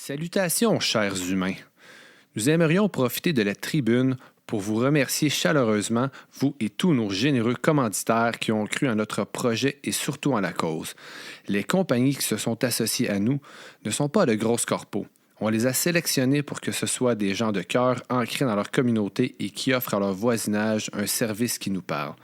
Salutations, chers humains. Nous aimerions profiter de la tribune pour vous remercier chaleureusement, vous et tous nos généreux commanditaires qui ont cru en notre projet et surtout en la cause. Les compagnies qui se sont associées à nous ne sont pas de grosses corpos. On les a sélectionnés pour que ce soit des gens de cœur ancrés dans leur communauté et qui offrent à leur voisinage un service qui nous parle.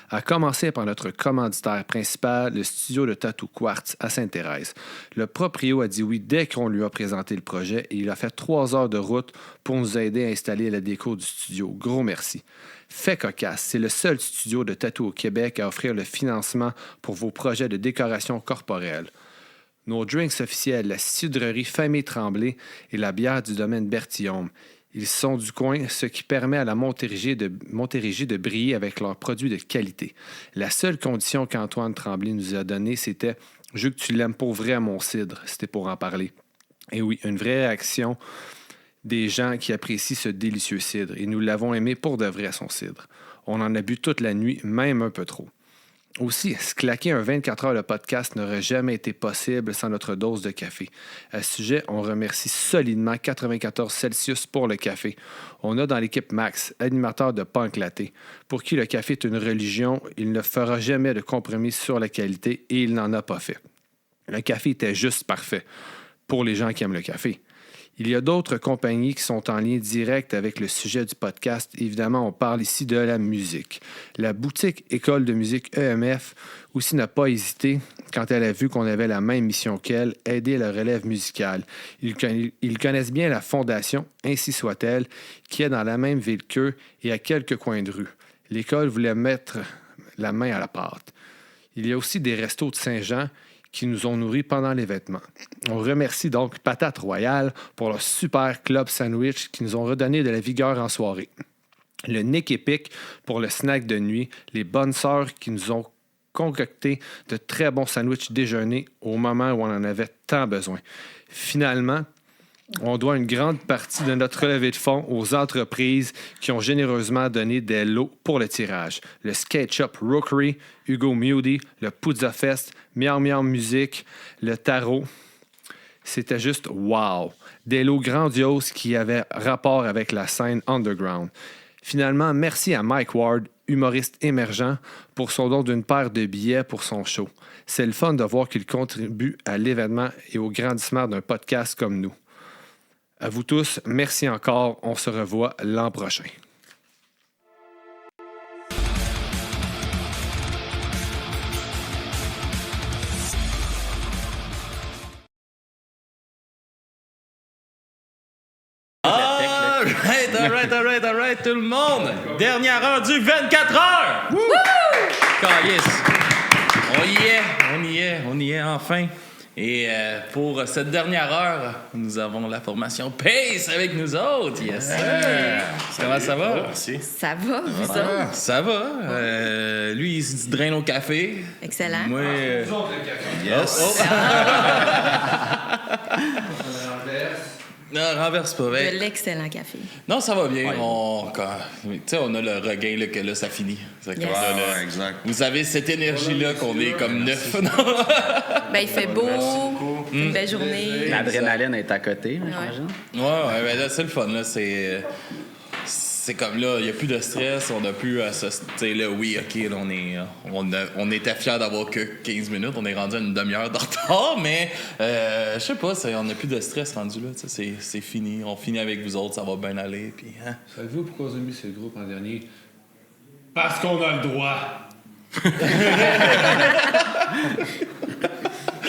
À commencer par notre commanditaire principal, le studio de Tattoo Quartz à Sainte-Thérèse. Le proprio a dit oui dès qu'on lui a présenté le projet et il a fait 3 heures de route pour nous aider à installer la déco du studio. Gros merci. Fait cocasse, c'est le seul studio de tattoo au Québec à offrir le financement pour vos projets de décoration corporelle. Nos drinks officiels, la cidrerie Famille Tremblay et la bière du domaine Bertillon. Ils sont du coin, ce qui permet à la Montérégie de briller avec leurs produits de qualité. La seule condition qu'Antoine Tremblay nous a donnée, c'était « Je veux que tu l'aimes pour vrai, mon cidre », c'était pour en parler. Et oui, une vraie réaction des gens qui apprécient ce délicieux cidre. Et nous l'avons aimé pour de vrai, son cidre. On en a bu toute la nuit, même un peu trop. Aussi, se claquer un 24 heures de podcast n'aurait jamais été possible sans notre dose de café. À ce sujet, on remercie solidement 94 Celsius pour le café. On a dans l'équipe Max, animateur de Punk Latte, pour qui le café est une religion. Il ne fera jamais de compromis sur la qualité et il n'en a pas fait. Le café était juste parfait pour les gens qui aiment le café. Il y a d'autres compagnies qui sont en lien direct avec le sujet du podcast. Évidemment, on parle ici de la musique. La boutique École de musique EMF aussi n'a pas hésité, quand elle a vu qu'on avait la même mission qu'elle, aider la relève musicale. Ils connaissent bien la fondation, ainsi soit-elle, qui est dans la même ville qu'eux et à quelques coins de rue. L'école voulait mettre la main à la pâte. Il y a aussi des restos de Saint-Jean qui nous ont nourris pendant l'événement. On remercie donc Patate Royale pour leur super club sandwich qui nous ont redonné de la vigueur en soirée. Le Nick Epic pour le snack de nuit, les bonnes sœurs qui nous ont concocté de très bons sandwichs déjeuner au moment où on en avait tant besoin. Finalement, on doit une grande partie de notre levée de fonds aux entreprises qui ont généreusement donné des lots pour le tirage. Le Skate Shop Rookery, Hugo Mewdy, le Puzza Fest, Miam Miam Music, le Tarot. C'était juste wow! Des lots grandioses qui avaient rapport avec la scène underground. Finalement, merci à Mike Ward, humoriste émergent, pour son don d'une paire de billets pour son show. C'est le fun de voir qu'il contribue à l'événement et au grandissement d'un podcast comme nous. À vous tous, merci encore. On se revoit l'an prochain. All right, tout le monde! Dernière heure du 24 heures! Wouh! Calice! On y est enfin. Et pour cette dernière heure, nous avons la formation Pace avec nous autres. Yes! Comment ça va? Merci. Ça va, vous autres? Ça va. Lui, il se draine au café. Excellent. Moi, Vous autres, le café. yes! Non, renverse pas. De l'excellent café. Non, ça va bien. Ouais. On a le regain là, que là, ça finit. C'est comme Yes. ça, là. Ouais, exact. Vous avez cette énergie-là qu'on est comme neuf. Ben, il fait beau, c'est une belle journée. L'adrénaline est à côté, j'imagine. Ouais, ben là, c'est le fun. Là. C'est comme là, il n'y a plus de stress, on n'a plus à se. Tu sais, là, oui, OK, là, on était fiers d'avoir que 15 minutes, on est rendu à une demi-heure de retard, mais je sais pas, on n'a plus de stress rendu là. C'est fini, on finit avec vous autres, ça va bien aller. Puis, hein? Savez-vous pourquoi on a mis ce groupe en dernier? Parce qu'on a le droit.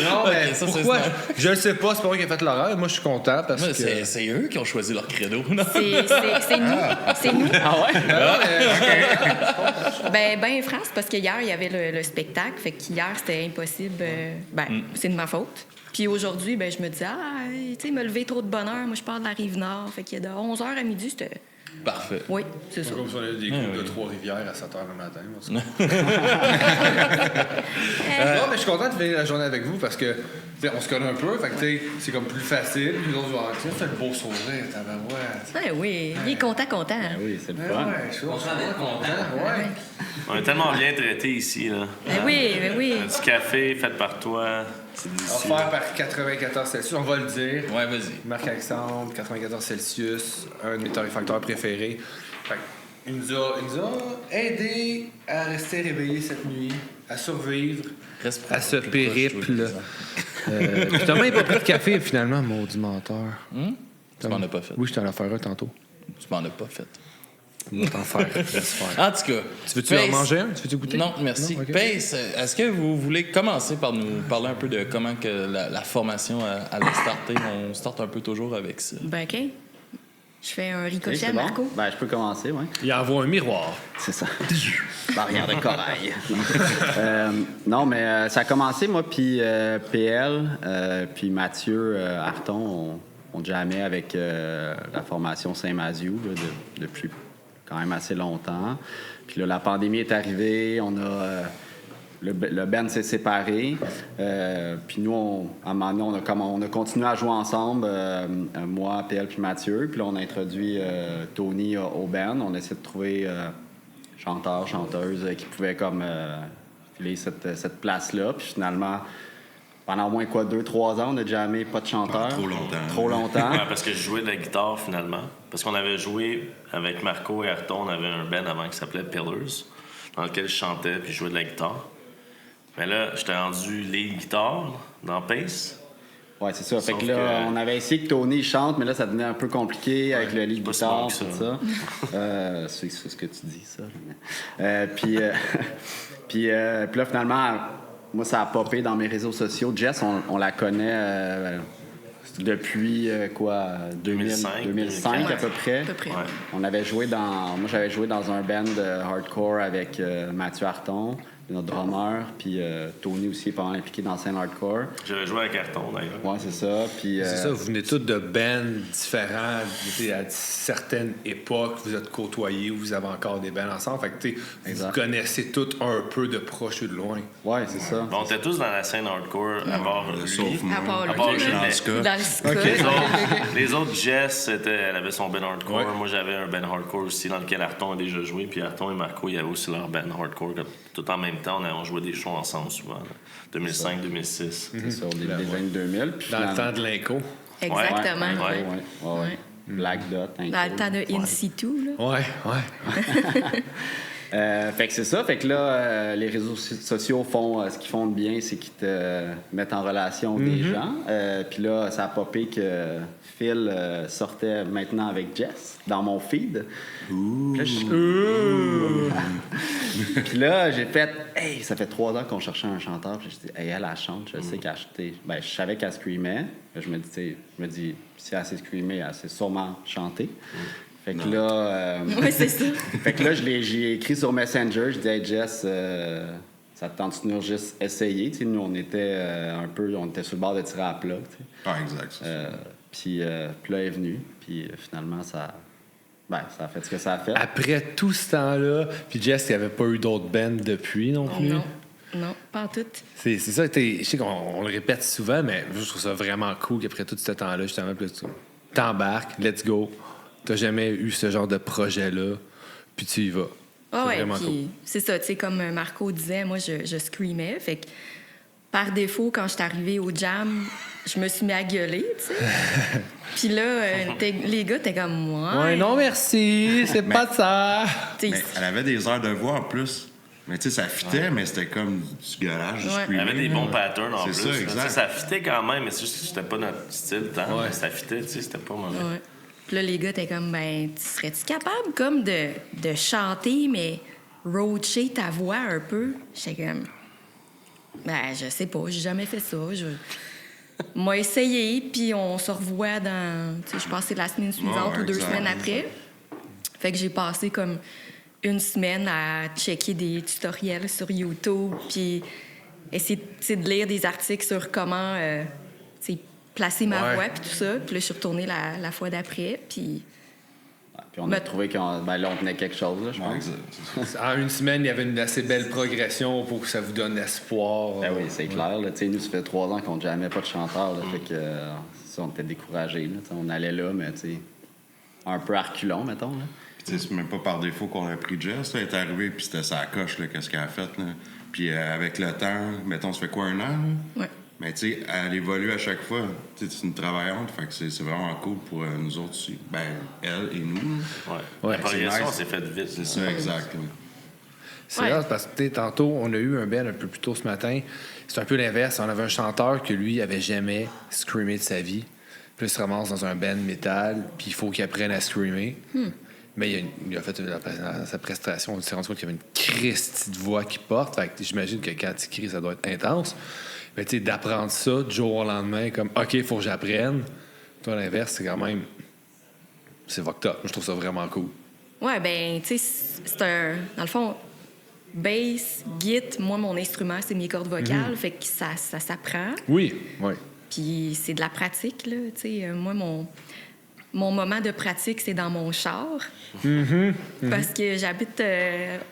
Non, mais ça, pourquoi? c'est Je le sais pas, c'est pas moi qui ai fait l'horaire. Moi, je suis content parce Moi, que... c'est eux qui ont choisi leur credo. Non? C'est nous. C'est nous. Ah ouais? Ben, France, parce qu'hier, il y avait le spectacle. Fait qu'hier, c'était impossible. C'est de ma faute. Puis aujourd'hui, ben, je me disais, tu sais, me lever trop de bonne heure. Moi, je pars de la Rive-Nord. Fait qu'il y a de 11h à midi, c'était... Parfait. Oui, c'est ça. Comme si on avait des groupes de Trois-Rivières à 7h le matin. Non, mais je suis content de finir la journée avec vous parce que on se connaît un peu, fait que c'est comme plus facile. Puis l'autre joueur, c'est le beau sourire, tabarouette. Oui, il est content. Oui, c'est le Ouais, fun. je suis content, On est tellement bien traités ici, là. Ben oui. Un petit café fait par toi. C'est délicieux. Offert par 94 Celsius, on va le dire. Ouais, vas-y. Marc-Alexandre, 94 Celsius, un de mes torréfacteurs préférés. Fait que, il nous a aidé à rester réveillé cette nuit, à survivre à ce périple. Puis Thomas n'a pas pris de café finalement, maudit menteur. Tu m'en as pas fait. Oui, je t'en ai offert un tantôt. Tu m'en as pas fait. On va t'en faire. J'espère. En tout cas. Tu veux-tu en manger un? Tu veux-tu goûter? Non, merci. Non, okay. Pace, est-ce que vous voulez commencer par nous parler un peu de comment que la formation allait starter? On starte un peu toujours avec ça. Ben, OK. Je fais un Oui, ricochet c'est à bon? Marco. Ben, je peux commencer, oui. Il envoie un miroir. C'est ça. Barrière de corail. Non, mais ça a commencé, moi, puis PL, puis Mathieu Arton, on jammait avec la formation Saint-Mazieu depuis quand même assez longtemps. Puis là, la pandémie est arrivée, on a... Le band s'est séparé. Puis nous, à un moment donné, on a continué à jouer ensemble, moi, PL puis Mathieu. Puis là, on a introduit Tony au band. On a essayé de trouver chanteurs, chanteuses qui pouvaient comme filer cette place-là. Puis finalement, pendant au moins 2-3 ans, on a jammé pas de chanteur. Trop longtemps. Ouais, parce que je jouais de la guitare finalement. Parce qu'on avait joué avec Marco et Arton, on avait un band avant qui s'appelait Pillars, dans lequel je chantais puis je jouais de la guitare. Mais là, j'étais rendu les guitares dans Pace. Ouais, c'est ça. Fait Sauf que là, que- on avait essayé que Tony chante, mais là, ça devenait un peu compliqué avec le lead pas guitar, si bon tout que ça. C'est ce que tu dis, ça. Puis là, finalement, moi, ça a popé dans mes réseaux sociaux. Jess, on la connaît depuis 2005 à peu près. À peu près. Ouais. Moi, j'avais joué dans un band de hardcore avec Mathieu Arton, notre drummer, puis Tony aussi est pas mal impliqué dans la scène hardcore. J'avais joué avec Arton d'ailleurs. Ouais, c'est ça. Puis C'est ça, vous venez tous de bands différents, vous étiez à certaines époques, vous êtes côtoyés ou vous avez encore des bands ensemble. Fait que tu sais, vous Exact. connaissez tous un peu de proche ou de loin. ouais, c'est ça. Bon, on était tous dans la scène hardcore, à part lui. Sauf moi. À part lui. À part Dans Gilles. le ska. Dans le ska. Les autres, Jess, elle avait son band hardcore. Ouais. Moi, j'avais un band hardcore aussi dans lequel Arton a déjà joué. Puis Arton et Marco, il y avait aussi leur band hardcore. Tout en même temps, on jouait des shows ensemble souvent. 2005-2006. C'est ça, au début des années 2000. Puis Dans le finalement- temps de l'inco. Exactement. Ouais. Ouais. Black Dot. Dans le temps de In situ, là. Ouais. Fait que c'est ça. Fait que là, les réseaux sociaux font ce qu'ils font de bien, c'est qu'ils te mettent en relation des gens. Puis là, ça a popé que Phil sortait maintenant avec Jess dans mon feed. Puis là, j'ai fait, hey, ça fait 3 ans qu'on cherchait un chanteur. Puis j'ai dit, hey, elle chante, je sais qu'elle chantait. Ben, je savais qu'elle screamait. Je me dis, si elle sait screamer, elle sait sûrement chanter. Fait que là, Oui, c'est ça. fait que là, j'ai écrit sur Messenger, je dis, hey Jess, ça te tente de venir juste essayer. Tu sais, nous, on était on était sur le bord de tirer à plat. Tu sais. Ah, exact. c'est ça. Puis là, elle est venue. Puis finalement, ça a fait ce que ça a fait. Après tout ce temps-là, puis Jess, il n'y avait pas eu d'autres bands depuis non plus. Non, pas en tout. C'est ça, je sais qu'on le répète souvent, mais je trouve ça vraiment cool qu'après tout ce temps-là, justement, puis là, tu t'embarques, let's go. T'as jamais eu ce genre de projet-là, puis tu y vas. Ah C'est ouais, vraiment puis cool. c'est ça, tu sais, comme Marco disait, moi, je screamais. Fait que par défaut, quand je suis arrivée au jam, je me suis mis à gueuler, tu sais. Puis là, les gars, t'es comme moi. Ouais, non, merci, c'est pas de ça. T'sais, Mais elle avait des heures de voix en plus. Mais tu sais, ça fitait, mais c'était comme du gueulage, du Ouais. Il y avait des screaming, bons là. patterns en C'est plus. ça, là. exact. Tu sais, ça fitait quand même, mais c'est juste que c'était pas notre style tant. Ouais. Mais ça fitait, tu sais, c'était pas mauvais. Ouais. Puis là, les gars, t'es comme, ben, serais-tu capable, comme, de chanter, mais roacher ta voix un peu? J'étais comme, ben, je sais pas, j'ai jamais fait ça. Moi, essayé, puis on se revoit dans, tu sais, je pense que c'est la semaine suivante Ouais, ou 2 exact, semaines après. Fait que j'ai passé comme 1 semaine à checker des tutoriels sur YouTube, puis essayer tu sais, de lire des articles sur comment, tu sais, placer ma Ouais. voix, puis tout ça. Puis là, je suis retournée la fois d'après, puis... Puis on a trouvé qu'on là, on tenait quelque chose, là, je Ouais, pense. exact. En 1 semaine, il y avait une assez belle progression pour que ça vous donne espoir. Ben oui, c'est clair. Là. Tu sais, nous, ça fait 3 ans qu'on n'a jamais pas de chanteur. Là, fait que ça, on était découragés. Là. Tu sais, on allait là, mais tu sais, un peu à reculons, mettons. Là. Puis tu sais, c'est même pas par défaut qu'on a pris Jess. Là. Elle est arrivée, puis c'était sa coche, là, qu'est-ce qu'elle a fait. Là. Puis avec le temps, mettons, ça fait quoi, 1 an? Là? Ouais. Mais tu sais, elle évolue à chaque fois. Tu sais, c'est une travaillante, fait que c'est vraiment cool pour nous autres aussi. Ben, elle et nous. Ouais. La c'est progression nice. s'est faite vite. C'est ça, exact. Oui. C'est Ouais. rare parce que tu sais, tantôt, on a eu un band un peu plus tôt ce matin. C'est un peu l'inverse. On avait un chanteur que lui avait jamais screamé de sa vie. Puis il se ramasse dans un band métal, puis il faut qu'il apprenne à screamer. Mais il a fait sa prestation, on s'est rendu compte qu'il y avait une Christie de voix qui porte. Fait que j'imagine que quand il crie, ça doit être intense. Mais tu sais, d'apprendre ça du jour au lendemain, comme OK, il faut que j'apprenne. Toi, à l'inverse, c'est quand même. C'est fucked up. Moi, je trouve ça vraiment cool. Ouais, ben, tu sais, c'est un. Dans le fond, bass, git, moi, mon instrument, c'est mes cordes vocales. Fait que ça s'apprend. Oui, oui. Puis c'est de la pratique, là. Tu sais, moi, mon moment de pratique, c'est dans mon char. Parce que j'habite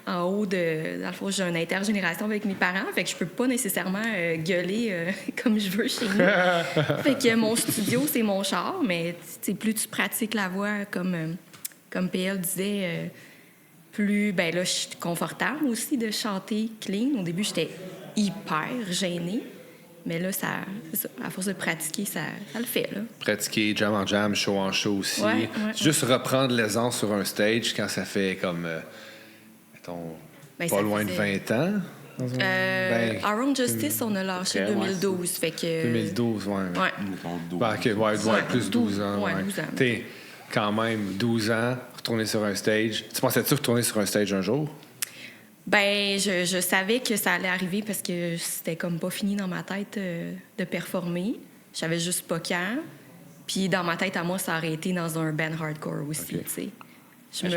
en haut de... Dans le fond, j'ai une intergénération avec mes parents. Fait que je peux pas nécessairement gueuler comme je veux chez nous. Fait que mon studio, c'est mon char. Mais tu sais, plus tu pratiques la voix, comme PL disait, plus... Ben là, je suis confortable aussi de chanter clean. Au début, j'étais hyper gênée. Mais là, c'est ça, à force de pratiquer, ça le fait, là. Pratiquer jam en jam, show en show aussi. Ouais. Juste reprendre l'aisance sur un stage quand ça fait comme, mettons, Ben, pas ça loin de faisait- 20 ans. Ben, Our Own Justice, on a lâché Ok, ouais, 2012. Fait que... 2012, ouais. Ouais. Mettons, dos. Ben, OK, ouais, Ouais, plus 12 ans. ouais, 12 ans. T'es quand même 12 ans, retourner sur un stage. Tu pensais-tu retourner sur un stage un jour? Ben, je savais que ça allait arriver parce que c'était comme pas fini dans ma tête de performer. Je savais juste pas quand. Puis dans ma tête, à moi, ça aurait été dans un band hardcore aussi, Ok. tu sais. Mais je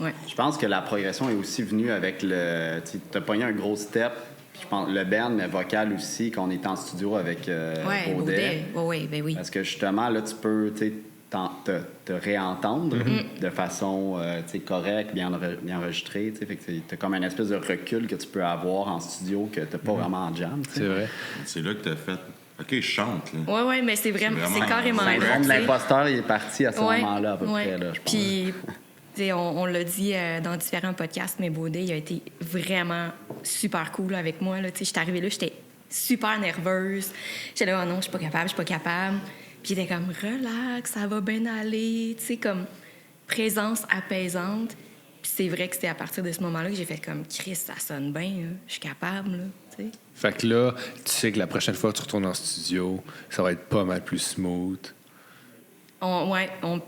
Ouais. Je pense que la progression est aussi venue avec le. Tu as pogné un gros step. Puis je pense le band, mais vocal aussi, qu'on est en studio avec Ouais, Baudet. Baudet. Ouais, ben oui. Parce que justement, là, tu peux te réentendre de façon tu sais, correcte, bien enregistrée. Tu sais. Fait que tu as comme une espèce de recul que tu peux avoir en studio que tu n'as pas vraiment en jam. tu sais. C'est vrai. C'est là que t'as fait. OK, je chante, là. Ouais, ouais, mais c'est vraiment, C'est vraiment- c'est carrément Le là, Le monde tu de sais. l'imposteur, il est parti à ce Ouais, moment-là, à peu ouais. près. Là, je pense. Puis, tu sais, on l'a dit dans différents podcasts, mais Baudet, il a été vraiment super cool avec moi. Tu sais, j'étais arrivée là, j'étais super nerveuse. J'étais là, oh non, je suis pas capable. Puis il était comme, relax, ça va bien aller. Tu sais, comme présence apaisante. Puis c'est vrai que c'était à partir de ce moment-là que j'ai fait comme, Chris, ça sonne bien, là. Je suis capable, là, tu sais. Fait que là, tu sais que la prochaine fois que tu retournes en studio, ça va être pas mal plus smooth.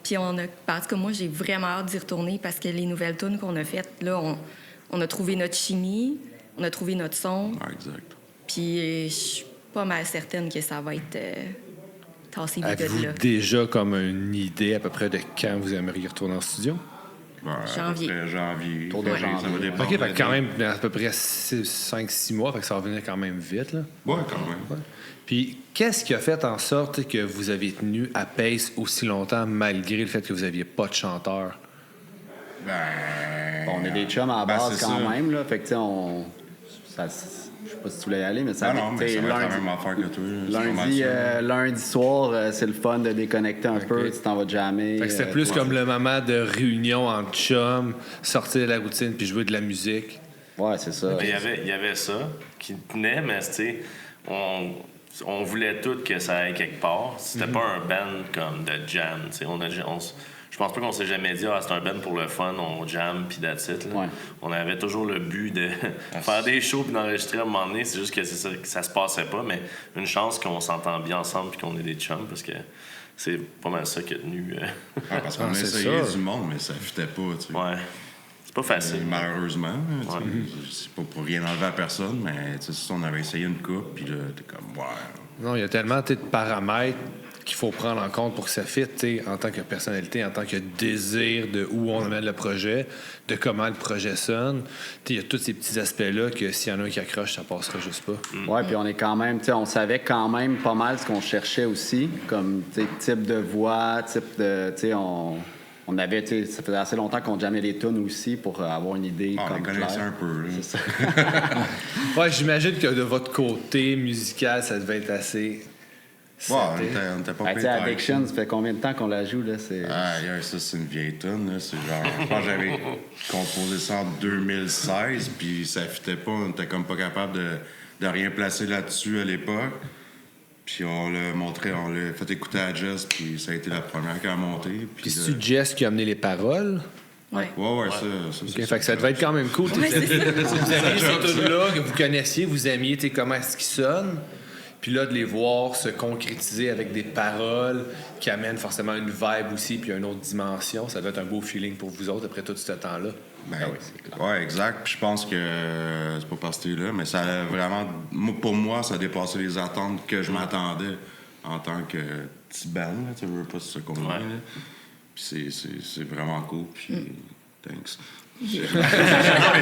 Puis on a... Parce que moi, j'ai vraiment hâte d'y retourner parce que les nouvelles tunes qu'on a faites, là, on a trouvé notre chimie, on a trouvé notre son. Ouais, exact. Puis je suis pas mal certaine que ça va être tassé vite Avez-vous de là. déjà comme une idée à peu près de quand vous aimeriez retourner en studio? Ouais, Janvier. Après janvier. Autour de Ouais, janvier. Ça va dépendre. OK, fait que quand même à peu près 5-6 mois, fait que ça va venir quand même vite, là. Ouais, quand même. Puis, qu'est-ce qui a fait en sorte que vous avez tenu à pace aussi longtemps malgré le fait que vous n'aviez pas de chanteur? Ben. Bon, on est des chums à la ben, base c'est quand ça. même, là. Fait que, tu sais, je sais pas si tu voulais y aller, mais ça Non, mais tu sais, ça va être la même affaire que toi. c'est pas mal ça. lundi soir, c'est le fun de déconnecter un peu, tu t'en vas jammer. Fait que c'était plus comme le moment de réunion entre chums, sortir de la routine puis jouer de la musique. Ouais, c'est ça. Mais il y avait ça qui tenait, mais tu sais, on voulait tout que ça aille quelque part. C'était pas un band comme de jam. Tu sais, je pense pas qu'on s'est jamais dit, c'est un band pour le fun, on jam puis that's it. Là. Ouais. On avait toujours le but de faire des shows puis d'enregistrer à un moment donné. C'est juste que c'est ça, que ça se passait pas, mais une chance qu'on s'entend bien ensemble puis qu'on est des chums parce que c'est pas mal ça qui a tenu. Ah, parce qu'on a c'est essayé ça. du monde, mais ça fitait pas, tu sais. Ouais. C'est pas facile. Malheureusement, tu sais, c'est pas pour rien enlever à personne, mais tu sais, si on avait essayé une coupe, puis là, t'es comme, ouais. Non, il y a tellement tu sais, de paramètres qu'il faut prendre en compte pour que ça fitte, tu sais, en tant que personnalité, en tant que désir de où on amène le projet, de comment le projet sonne. Tu sais, il y a tous ces petits aspects-là que s'il y en a un qui accroche, ça passera juste pas. Ouais, puis on est quand même, tu sais, on savait quand même pas mal ce qu'on cherchait aussi, comme, tu sais, type de voix, type de, tu sais, on avait, tu sais, ça faisait assez longtemps qu'on jammait les tunes aussi pour avoir une idée Ah, on comme les connaissait claire. un peu, là. C'est ça. Ouais, j'imagine que de votre côté musical, ça devait être assez. Ouais, on seté. était pas Ben, tu sais, Addiction, ça fait combien de temps qu'on la joue, là? C'est... Ah, yeah, ça, c'est une vieille tune, là. C'est genre, je pense que j'avais composé ça en 2016, puis ça fitait pas. On était comme pas capable de rien placer là-dessus à l'époque. Puis on l'a fait écouter à Jess, puis ça a été la première qui a monté. Puis c'est Jess qui a amené les paroles. Ouais. Ouais, ça. Okay, fait que ça devait être quand même cool. Ouais, c'est ça. Vous aimiez ces tunes-là que vous connaissiez, vous aimiez comment est-ce qu'ils sonnent. Puis là, de les voir se concrétiser avec des paroles qui amènent forcément une vibe aussi, puis une autre dimension, ça doit être un beau feeling pour vous autres après tout ce temps-là. Ben, oui, c'est clair. Ouais, exact. Puis je pense que c'est pas parce que t'es là, mais ça a vraiment. Pour moi, ça a dépassé les attentes que je m'attendais en tant que petit band. Tu veux pas se qu'on là. Puis c'est vraiment cool. Puis thanks. Je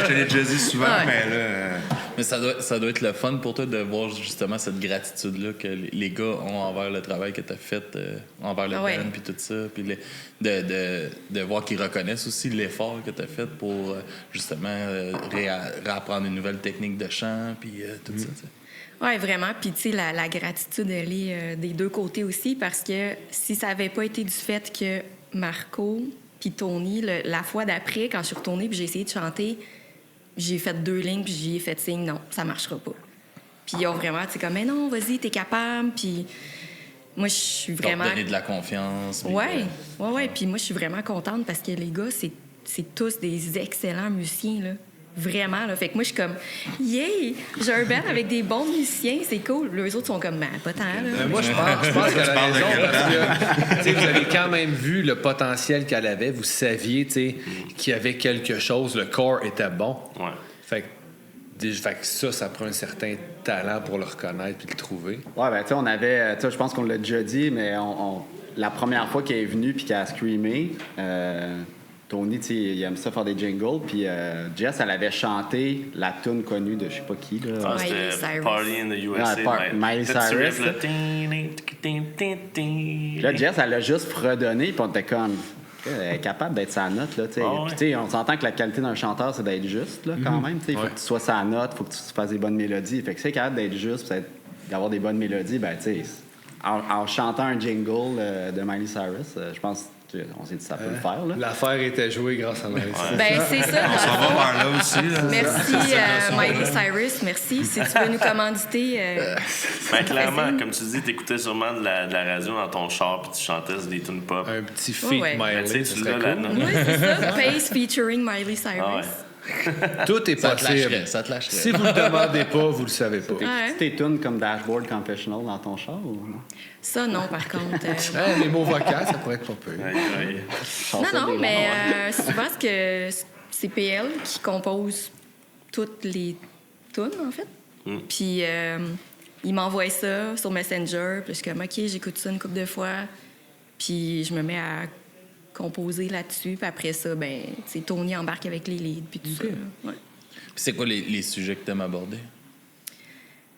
te l'ai déjà dit souvent, mais là. Mais ça doit être le fun pour toi de voir justement cette gratitude-là que les gars ont envers le travail que tu as fait, envers le band, puis tout ça. Puis de voir qu'ils reconnaissent aussi l'effort que tu as fait pour justement réapprendre une nouvelle technique de chant, puis tout ça. T'sais. Oui, vraiment. Puis, tu sais, la gratitude, elle est des deux côtés aussi, parce que si ça n'avait pas été du fait que Marco puis Tony, la fois d'après, quand je suis retournée puis j'ai essayé de chanter, j'ai fait 2 lignes puis j'y ai fait signe, non, ça marchera pas. Puis ils ont vraiment, tu sais, comme, mais non, vas-y, t'es capable. Puis moi, je suis vraiment. Donner de la confiance. Ouais. Puis moi, je suis vraiment contente parce que les gars, c'est tous des excellents musiciens, là. Vraiment, là. Fait que moi, je suis comme, yay, j'ai un band avec des bons musiciens, c'est cool. Les autres sont comme, pas tant, là. Moi, je pense qu'elle a raison parce que vous avez quand même vu le potentiel qu'elle avait. Vous saviez qu'il y avait quelque chose, le corps était bon. Ouais. Fait que ça prend un certain talent pour le reconnaître puis le trouver. Ouais, ben, tu sais, on avait, je pense qu'on l'a déjà dit, mais la première fois qu'elle est venue puis qu'elle a screamé, Tony, tu sais, il aime ça faire des jingles. Puis Jess, elle avait chanté la tune connue de je sais pas qui. Là, c'était Party in the USA. Miley Cyrus. Là, Jess, elle a juste redonné, puis on était comme... Elle est capable d'être sa note, là, tu sais. Puis, tu sais, on s'entend que la qualité d'un chanteur, c'est d'être juste, là, quand même. Tu sais, il faut que tu sois sa note, il faut que tu fasses des bonnes mélodies. Fait que c'est capable d'être juste, puis d'avoir des bonnes mélodies, ben, tu sais, en chantant un jingle de Miley Cyrus, je pense... On s'est dit ça peut le faire. Là. L'affaire était jouée grâce à Miley Cyrus. Ben, c'est ça. On s'en va vers là aussi. Là. Merci, Miley Cyrus. Merci. Si tu veux nous commanditer. Ben, clairement, comme tu dis, t'écoutais sûrement de la radio dans ton char puis tu chantais des tunes pop. Un petit feat Miley, tu ça serait cool. Oui, c'est ça. Pace featuring Miley Cyrus. Tout est possible. Ça te lâcherait. Si vous le demandez pas, vous le savez pas. Tu tes tunes comme Dashboard Confessional dans ton char ou non? Ça, non, par contre. Les mots vocaux, ça pourrait être pas peu. Non, mais souvent, c'est PL qui compose toutes les tunes, en fait. Puis, il m'envoie ça sur Messenger. Puis, je suis comme, OK, j'écoute ça une couple de fois. Puis, je me mets à composer là-dessus. Puis après ça, ben, Tony embarque avec les leads. Puis tout ça. Ouais. Puis c'est quoi les sujets que tu aimes aborder?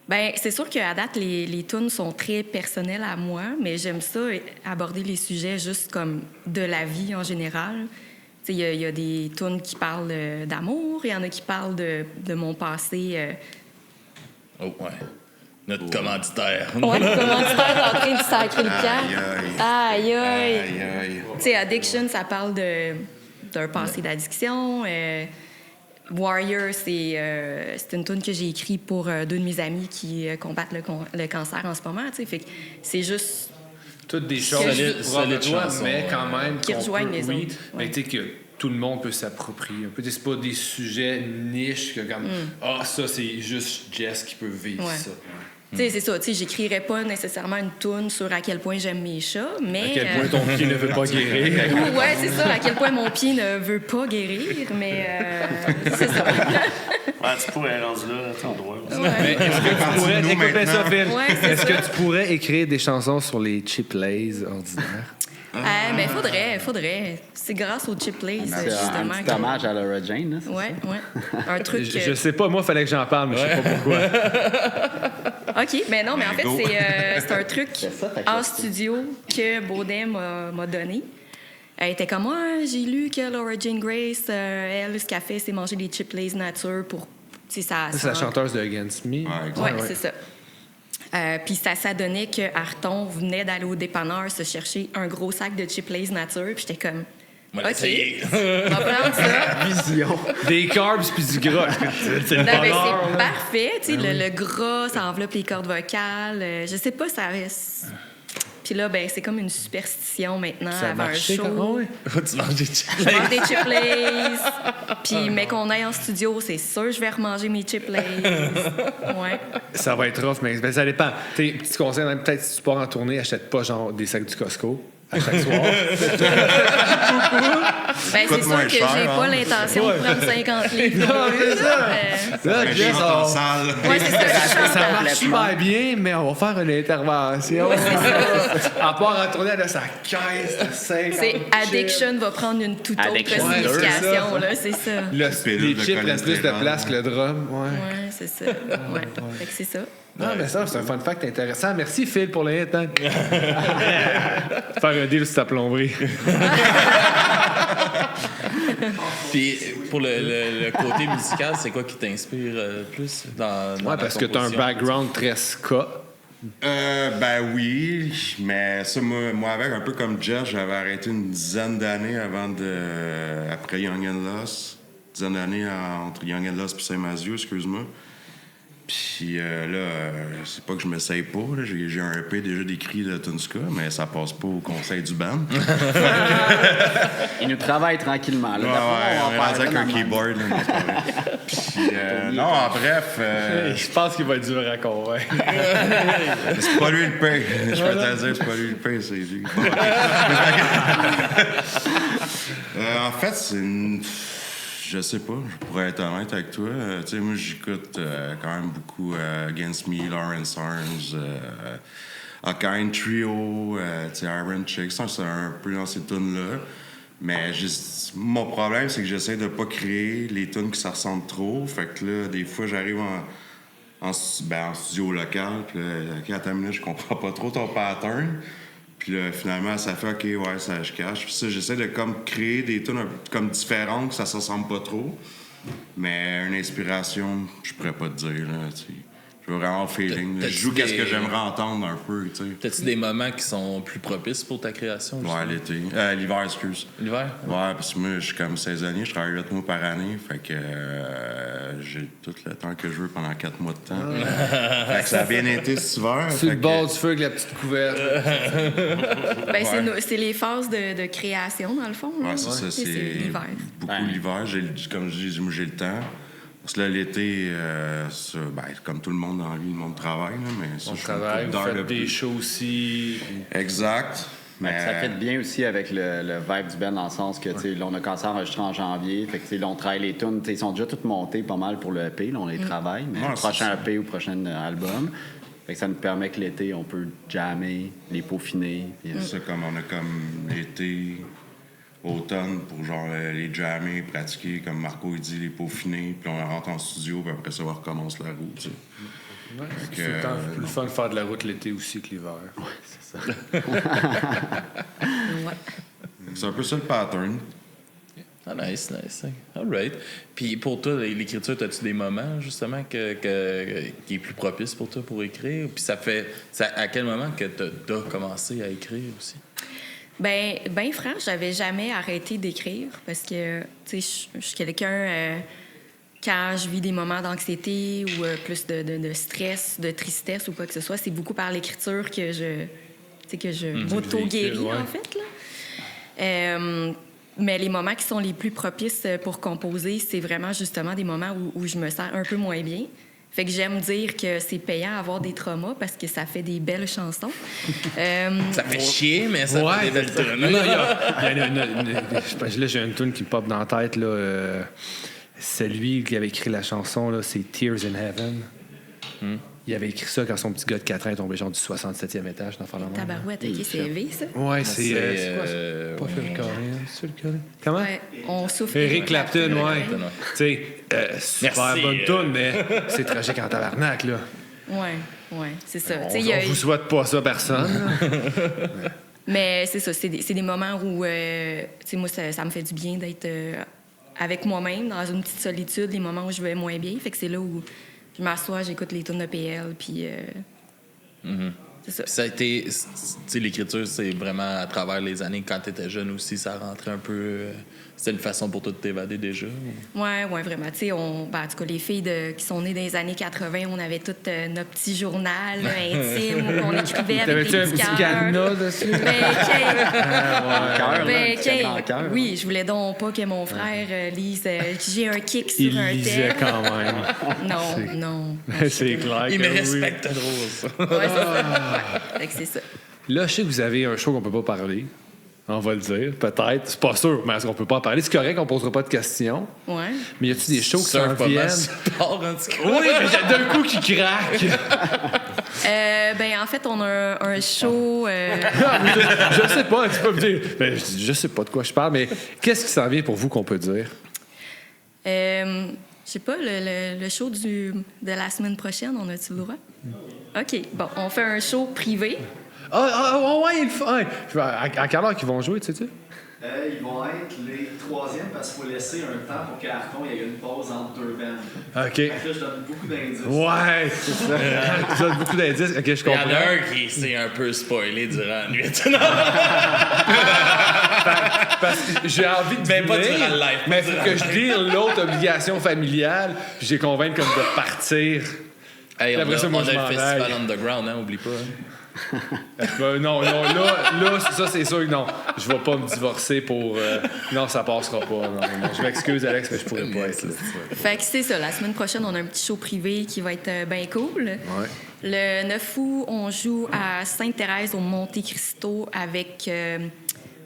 Bien, c'est sûr qu'à date, les tunes sont très personnelles à moi, mais j'aime ça, aborder les sujets juste comme de la vie en général. Il y a des tunes qui parlent d'amour, il y en a qui parlent de mon passé. Oh, ouais. Notre commanditaire. Ouais, le commanditaire en train de sacrer le camp. Aïe. Tu sais, Addiction, ça parle d'un passé d'addiction. Warrior, c'est une tune que j'ai écrite pour 2 de mes amis qui combattent le cancer en ce moment. Fait que c'est juste... Toutes des choses chansons, mais quand même... Qui rejoignent les autres. Mais tu sais que tout le monde peut s'approprier. C'est pas des sujets niches que comme... ça, c'est juste Jess qui peut vivre ça. C'est ça. J'écrirais pas nécessairement une toune sur à quel point j'aime mes chats, mais... À quel point ton pied ne veut pas guérir. Ouais, c'est ça. À quel point mon pied ne veut pas guérir, mais c'est ça. Tu pourrais rendre là, ton droit. Mais est-ce que tu pourrais... Écoute ça, Phil. Ouais, est-ce que tu pourrais écrire des chansons sur les Cheap Lays ordinaires? Mais faudrait. C'est grâce aux Cheap Lays, justement. Un petit hommage à Laura Jane. Là, ouais. Un truc... Je sais pas, moi, il fallait que j'en parle, mais je sais pas pourquoi. OK, mais non, mais en fait, c'est un truc en studio que Baudin m'a donné. Elle était comme, moi, j'ai lu que Laura Jane Grace, elle, ce qu'elle fait, c'est manger des Cheap Lays nature pour... C'est la chanteuse de Against Me. Ouais, c'est ça. Puis ça donnait que Arton venait d'aller au dépanneur se chercher un gros sac de Cheap Lays nature. Puis j'étais comme, On va OK. l'essayer. On va prendre ça. Vision. Des carbs puis du gras. C'est le Non, ben, bonheur. c'est là. parfait. Tu sais, le gras, ça enveloppe les cordes vocales. Je sais pas, ça reste. Puis là, ben, c'est comme une superstition maintenant Ça a avant un marché show. quand même. Tu manges des chips. Je mange des chip lays. Puis, mais qu'on aille en studio, c'est sûr, je vais remanger mes chip lays. Ouais. Ça va être rough, mais ben, ça dépend. T'sais, petit conseil, même, peut-être si tu pars en tournée, achète pas genre des sacs du Costco à chaque soir. Ben, c'est Coûte sûr moins que cher, j'ai hein. pas l'intention de prendre 50 livres. Non, c'est ça. Là, Un Jess, shot en on- salle. Ouais, c'est ça. ça marche super bien, mais on va faire une intervention. À part en tournée, elle a sa caisse de 50 C'est Addiction va prendre une toute autre Addiction. signification, là, c'est ça. Les chips prennent plus de place que le drum. Ouais. Ouais, c'est ça. Ouais. Fait que c'est ça. Non, mais ça, c'est un fun fact intéressant. Merci, Phil, pour l'invite. Hein. Faire un deal sur ta plomberie. Puis pour le côté musical, c'est quoi qui t'inspire plus dans Ouais, la parce que tu as un composition? background très ska. Ben oui, mais ça, moi, avec, un peu comme Jeff, j'avais arrêté une dizaine d'années après Young and Lost. Une dizaine d'années entre Young and Lost et Saint-Mazieu, excuse-moi. Puis c'est pas que je m'essaye pas, là. J'ai un EP déjà décrit de Tunska, mais ça passe pas au conseil du band. Il nous travaille tranquillement. Là. Ouais, D'après, on est va rendu faire avec ça un dans le keyboard. Là, c'est pas vrai. Puis, non, en bref, Je pense qu'il va être dur à convaincre. c'est pas lui le pain. Je peux te dire, c'est pas lui le pain, c'est lui. En fait, c'est une... Je sais pas, je pourrais être honnête avec toi. Tu sais, moi, j'écoute quand même beaucoup Against Me, Lawrence Arms, Akine Trio, tu sais, Iron Chicks. C'est un peu dans ces tunes-là. Mais mon problème, c'est que j'essaie de pas créer les tunes qui se ressemblent trop. Fait que là, des fois, j'arrive en studio local, puis là, OK, attends une minute, je comprends pas trop ton pattern. Puis là, finalement, ça fait OK, ouais, ça je cache. Puis ça, j'essaie de comme créer des tunes un peu comme différentes, que ça se ressemble pas trop. Mais une inspiration, je pourrais pas te dire, là, tu sais. Je veux vraiment feeling. Je joue qu'est-ce que j'aimerais entendre un peu, tu sais. T'as-tu des moments qui sont plus propices pour ta création? Ouais, l'été. L'hiver, excuse. L'hiver? Ouais, parce que moi, je suis comme saisonnier, je travaille 8 mois par année, fait que j'ai tout le temps que je veux pendant 4 mois de temps. Fait que ça a bien été cet hiver. Sur fait le que- bord du feu avec la petite couverte. Ben, Ouais. c'est les phases de création, dans le fond. là. Ouais, c'est ça, c'est l'hiver. beaucoup Ouais. l'hiver. Comme je dis, moi, j'ai le temps. Parce que là, l'été, comme tout le monde dans la vie, le monde travaille, là, mais ça, On je fais une travaille, couple vous d'heures faites de des plus. shows aussi. Exact. Mais Ça fait bien aussi avec le vibe du band dans le sens que tu sais, là, on a commencé à enregistrer en janvier. Fait que, tu sais, là, on travaille les tunes. Tu sais, ils sont déjà toutes montées pas mal pour le EP. Là, on les travaille. Mais Ouais, le c'est prochain ça. EP ou prochain album. Fait que ça nous permet que l'été, on peut jammer, les peaufiner. Puis, c'est ça, comme on a comme l'été, automne pour genre les jammer, pratiquer, comme Marco il dit, les peaufiner, puis on rentre en studio, puis après ça, on recommence la route, tu sais. Fait que, C'est tout le temps plus le fun de faire de la route l'été aussi que l'hiver. c'est ça. Ouais. c'est un peu ça le pattern. Ah, nice. All right. Puis pour toi, l'écriture, as-tu des moments, justement, qui est plus propice pour toi pour écrire? Puis à quel moment que tu as commencé à écrire aussi? Ben franc, j'avais jamais arrêté d'écrire parce que, tu sais, je suis quelqu'un, quand je vis des moments d'anxiété ou plus de stress, de tristesse ou quoi que ce soit, c'est beaucoup par l'écriture que je m'auto-guéris, véhicules, ouais. en fait, là. Mais les moments qui sont les plus propices pour composer, c'est vraiment justement des moments où je me sens un peu moins bien. Fait que j'aime dire que c'est payant avoir des traumas parce que ça fait des belles chansons. Ça fait chier, mais ça fait des belles tunes. Non, là, j'ai une tune qui me pop dans la tête. Là, c'est lui qui avait écrit la chanson, là, c'est Tears in Heaven. Il avait écrit ça quand son petit gars de 4 ans est tombé genre du 67e étage dans Farlande. Tabarouette, OK, c'est élevé, ça? Ouais, c'est quoi ça? Pas ouais. Phil Collins, c'est Phil Collins. Comment? Ouais, on souffre. Eric Clapton, ouais. Clapton, ouais. Tu sais, super Merci. bonne tune, mais c'est tragique en tabarnak, là. Ouais, c'est ça. On, Tu sais, il y a- on vous souhaite pas ça, personne. là. Mais c'est ça, c'est des moments où, tu sais, moi, ça me fait du bien d'être avec moi-même, dans une petite solitude, les moments où je vais moins bien. Fait que c'est là où je m'assois, j'écoute les tunes de PL, puis c'est ça. Puis ça a été... Tu sais, l'écriture, c'est vraiment à travers les années. Quand t'étais jeune aussi, ça rentrait un peu... C'était une façon pour toi de t'évader déjà? Ouais, vraiment. Tu sais, en tout cas, les filles qui sont nées dans les années 80, on avait tout notre petit journal là, intime où on écrivait avec T'avais-tu des un petits petit cœurs. cadenas dessus? Oui, je voulais donc pas que mon frère lise que j'ai un kick sur Il un lisait texte. quand même. Non. C'est clair. Il que me oui. respecte trop, ça. Ouais, c'est ça. Ouais. Fait que c'est ça. Là, je sais que vous avez un show qu'on peut pas parler. On va le dire, peut-être. C'est pas sûr, mais est-ce qu'on peut pas en parler? C'est correct, on posera pas de questions. Ouais. Mais y a-tu des shows qui s'en Surf pas viennent? mal sur le bord, en tout cas. Oui, mais j'ai d'un coup qui craque. En fait, on a un show. Je sais pas, tu peux me dire. Ben, je sais pas de quoi je parle, mais qu'est-ce qui s'en vient pour vous qu'on peut dire? Je sais pas, le show de la semaine prochaine, on a-tu le droit? OK. Bon, on fait un show privé. Ouais, il faut. Ouais. À quelle heure qu'ils vont jouer, tu sais-tu? Ils vont être les troisièmes parce qu'il faut laisser un temps pour qu'Arton ait une pause entre deux bands. OK. Fait que là, je donne beaucoup d'indices. Ouais, c'est ça. Tu donnes beaucoup d'indices. OK, je Il y en comprends. a un qui s'est un peu spoilé durant la nuit. Parce que j'ai envie de Mais pas venir, durant le live, mais pas faut durant que le je dise l'autre obligation familiale, puis j'ai convaincu comme de partir. Hey, Après ça, moi, on je a le m'en festival aille. Underground, hein, oublie pas. Hein. Non, là, ça, c'est sûr que non. Je vais pas me divorcer pour... non, ça passera pas. Non. Je m'excuse, Alex, mais je pourrais pas être là. Fait que c'est ça. La semaine prochaine, on a un petit show privé qui va être bien cool. Ouais. Le 9 août, on joue à Sainte-Thérèse au Monte Cristo avec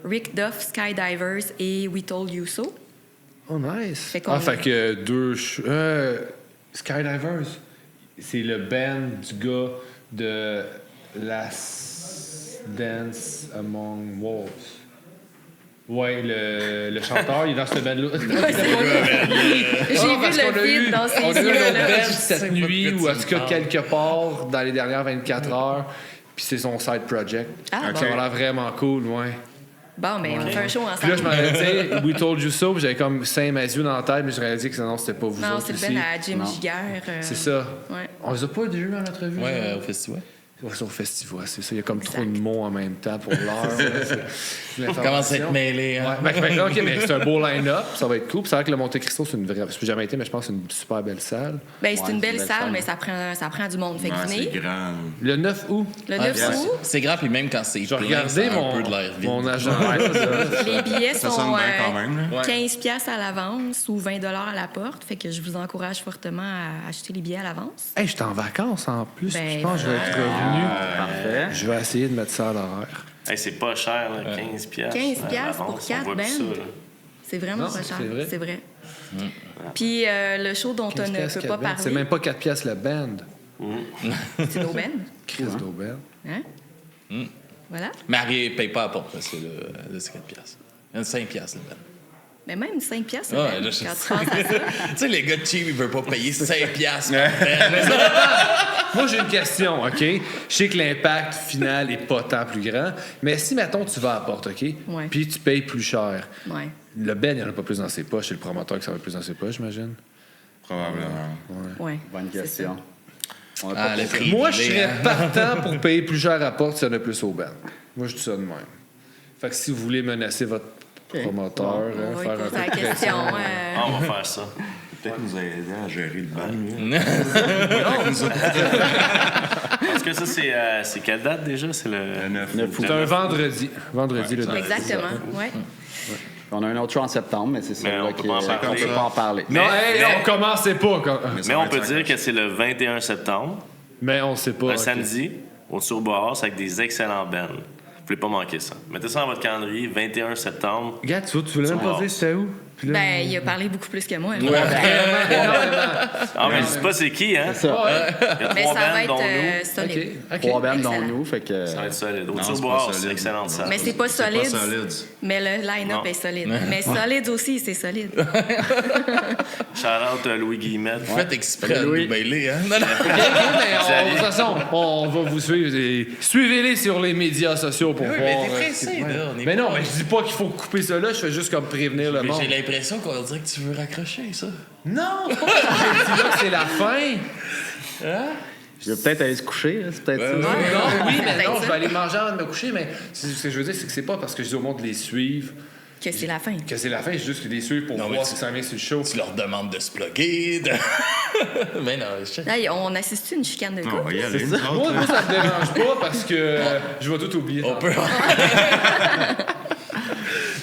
Rick Duff, Skydivers et We Told You So. Oh, nice. Fait qu'on- Fait que deux... Skydivers, c'est le band du gars de Last Dance Among Wolves. Ouais, le chanteur, il est dans cette band-là. J'ai vu le vide dans ses On a eu yeux. un autre là. band cette nuit, ou en tout cas quelque part dans les dernières 24 heures. Puis c'est son side project. Ah, Ça bon. a l'air vraiment cool, ouais. Bon, mais on fait un show Puis là, je m'en ensemble. allais dire, We Told You So, puis j'avais comme Saint-Mathieu dans la tête, mais je réalisais que non, c'était pas vous Non, autres c'est le aussi. Ben à Jim Non. Giguère. C'est ça. Ouais. On les a pas déjà eu en entrevue? Ouais, genre? au festival. Ouais, c'est au festival, c'est ça. Il y a comme trop de mots en même temps pour l'heure. On commence à être mêlé. Hein? Ouais, OK, mais c'est un beau line-up, ça va être cool. Puis c'est vrai que le Monte Cristo, c'est une vraie... Je n'ai jamais été, mais je pense que c'est une super belle salle. Ben, c'est Ouais, une belle c'est une belle salle, salle. mais ça prend du monde. Fait que Ouais, venez. c'est grand. Le 9 août, Le Ah, 9 août, c'est grand, puis même quand c'est je vais plein, ça regarder a un peu de l'air vide. mon agenda. les billets Ça sont sonne bien quand même, là. 15 piastres à l'avance ou 20 $ à la porte. Fait que je vous encourage fortement à acheter les billets à l'avance. Hey, je suis en vacances en plus. Ben, Je pense que je vais être revenu. Parfait. Je vais essayer de mettre ça à l'horaire. Hey, c'est pas cher, là, 15 piastres. 15 piastres pour l'avance, on 4 voit plus ça, bands. là. C'est vraiment Non, pas cher. c'est vrai. C'est vrai. Puis le show dont on 15 ne piastres, peut pas 4 bands. parler, C'est même pas 4 piastres le band. c'est nos bands. Chris d'Aubert. Hein? Voilà. Marie paye pas à la porte, parce que là, c'est 4 piastres. Il y a 5 piastres, là-dedans. Mais même 5 piastres, Ouais, quand là, tu je- penses à ça. Tu sais, les gars de cheap, ils veulent pas payer 5 piastres. Moi, j'ai une question, OK? Je sais que l'impact final est pas tant plus grand, mais si, mettons, tu vas à la porte, OK? Ouais. Puis tu payes plus cher. Ouais. Le Ben, il n'y en a pas plus dans ses poches. C'est le promoteur qui s'en va plus dans ses poches, j'imagine. Probablement. Ouais. Bonne C'est question. On a Ah, pas le posé- prix. Moi, je serais hein. partant pour payer plus cher à la porte s'il y en a plus au Ben. Moi, je dis ça de même. Fait que si vous voulez menacer votre promoteur, On hein, va faire lui un poser peu la de pression. question. Ah, on va faire ça. Peut-être nous aider à gérer le ban. Parce que ça, c'est quelle date déjà? C'est le... Le 9 9 août. C'est un vendredi. Vendredi, le 9. Exactement. Ouais. On a un autre show en septembre, mais c'est ça Mais on là peut qui pas en est- parler. qu'on peut pas en parler. Non, hey, mais- on commençait pas. Mais on peut dire que c'est le 21 septembre, Mais on sait pas. un ok. samedi, au Turbo-House avec des excellents bands. Vous voulez pas manquer ça. Mettez ça dans votre calendrier, 21 septembre. Regarde, tu voulais même pas dire c'était où? Puis là- Ben, il a parlé beaucoup plus que moi. Ouais, vraiment, énormément. Ah, mais je sais pas c'est qui, hein? C'est ça. Il y a Mais 3 ça va bands, dont être nous. solide. OK. 3 bands dont Excellent. nous, fait que... Ça va être solide. Au Non, c'est Turbo-House, pas c'est solide. excellente salle. Mais c'est pas solide. solide. Mais le line-up Non. est solide. Mais solide aussi, c'est solide. Shout-out Louis Guillemette. Faites exprès de nous mêler, hein? Non, non. OK, mais de toute façon, on va vous suivre. Et suivez-les sur les médias sociaux pour Oui, voir. mais t'es pressé, ouais. là, on est Mais non, pas- mais je dis pas qu'il faut couper ça là, je fais juste comme prévenir le Mais monde. j'ai l'impression qu'on dirait que tu veux raccrocher, ça. Non, c'est pas ça que j'ai dit là, c'est la fin. Je vais peut-être aller se coucher, là, c'est peut-être ça. Non, oui, mais peut-être non, ça. je vais aller manger avant de me coucher, mais ce que je veux dire, c'est que c'est pas parce que je dis au monde de les suivre Que c'est la fin. que c'est la fin, c'est juste que les suivre pour Non, mais voir tu- ce qui s'en vient sur le show. Tu leur demandes de se plugger. Mais non, je Hey, on assiste-tu à une chicane de On couple? va y aller, nous autres, Moi, là. ça me dérange pas parce que je vais tout oublier. On peut.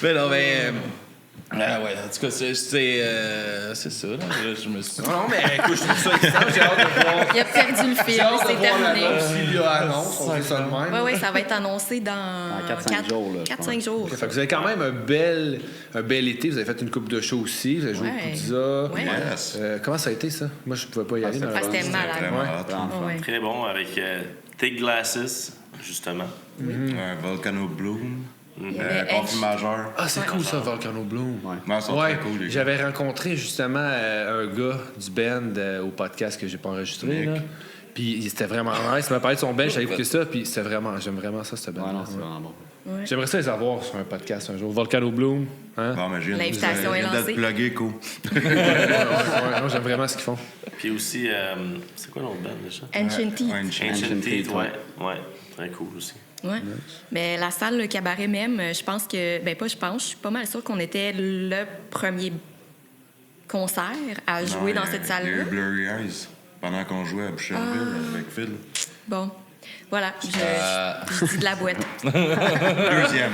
Mais non, mais. Ouais, en tout cas, c'est ça, là. Je me suis. Non, mais écoute, je trouve ça excitant, j'ai hâte de voir. Il a perdu le fil, J'ai hâte de c'est voir terminé. l'annonce, s'il y a annonce, on dit ça de même. Oui, ça va être annoncé dans Dans 4-5 jours, là, je 4-5 jours. Fait que vous avez quand même un bel été. Vous avez fait une coupe de shows aussi. Vous avez joué Ouais. au Poudza. Ouais. Yes. Comment ça a été, ça? Moi, je pouvais pas y aller. c'était malheureusement. c'était malade. Vraiment Ouais. hot. Ouais. Très bon avec Thick Glasses, justement. Un Volcano Bloom. Il y avait Conflit Edge. majeur. Ah, c'est cool, ça, Volcano Bloom. Ouais. Non, ils sont Ouais, très cool, les gars. j'avais rencontré justement un gars du band au podcast que j'ai pas enregistré. Nick. Là. Puis c'était vraiment nice. Il m'a parlé de son band, j'avais écouté ça, puis c'était vraiment, j'aime vraiment ça, ce band. Ouais, non, c'est vraiment bon. J'aimerais ça les avoir sur un podcast un jour. Volcano Bloom. Hein? Bon, mais L'invitation est lancée. d'être plugué, cool. Non, j'aime vraiment ce qu'ils font. Puis aussi, c'est quoi l'autre band déjà? Ancient Teeth. Ancient. Ancient Teeth, Teeth, ouais. Très cool aussi. Ouais. Mais la salle, le cabaret même, je pense que. Ben, pas je pense, je suis pas mal sûre qu'on était le premier concert à jouer dans cette Il y a salle-là. eu Blurry Eyes pendant qu'on jouait à Boucherville avec Phil. Bon. Voilà, je dis de la boîte. Deuxième.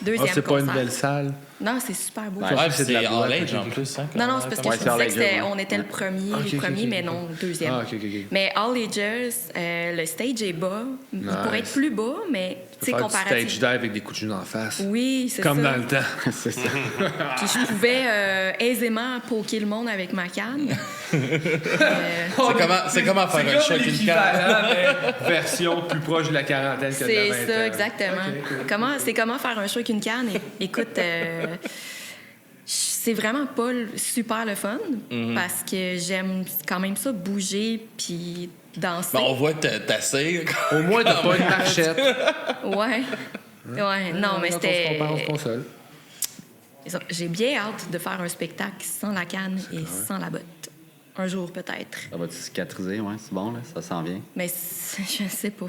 Deuxième C'est pas concert. une belle salle. Non, c'est super beau. Ouais. Ouais, c'est de la c'est boîte, All Age ok. en plus. Hein, Non, c'est parce que Ouais, je c'est All disais que Ages, ouais. on était le premier, Ah, ok, ok, mais ok. non, le deuxième. Ah, ok. Mais All Ages, le stage est bas. Il Nice. pourrait être plus bas, mais tu sais, Faire du stage comparatif. dive avec des coups de genoux en face. Oui, c'est Comme ça. dans le temps. C'est ça. Puis je pouvais aisément poker le monde avec ma canne. C'est comment faire un choc une canne. mais version plus proche de la quarantaine que de la C'est vingtaine. ça, exactement. Ok, cool. Comment faire un show avec une canne? Écoute, c'est vraiment pas super le fun parce que j'aime quand même ça bouger puis danser. Ben, on voit que t'essayes. Au moins, t'as pas une marchette. Ouais. Ouais, non, mais c'était. On se console. J'ai bien hâte de faire un spectacle sans la canne et sans la botte. Un jour, peut-être. Ça va-tu cicatriser? Ouais, c'est bon, là. Ça s'en vient. Mais je sais pas.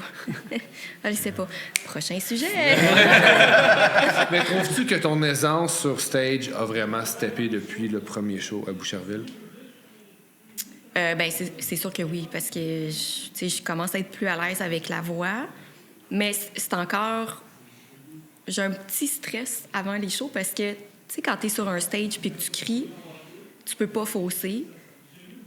Je sais pas. Prochain sujet. Mais trouves-tu que ton aisance sur stage a vraiment steppé depuis le premier show à Boucherville? Ben, c'est sûr que oui, parce que tu sais, je commence à être plus à l'aise avec la voix. Mais c'est encore. J'ai un petit stress avant les shows parce que, tu sais, quand t'es sur un stage puis que tu cries, tu peux pas fausser.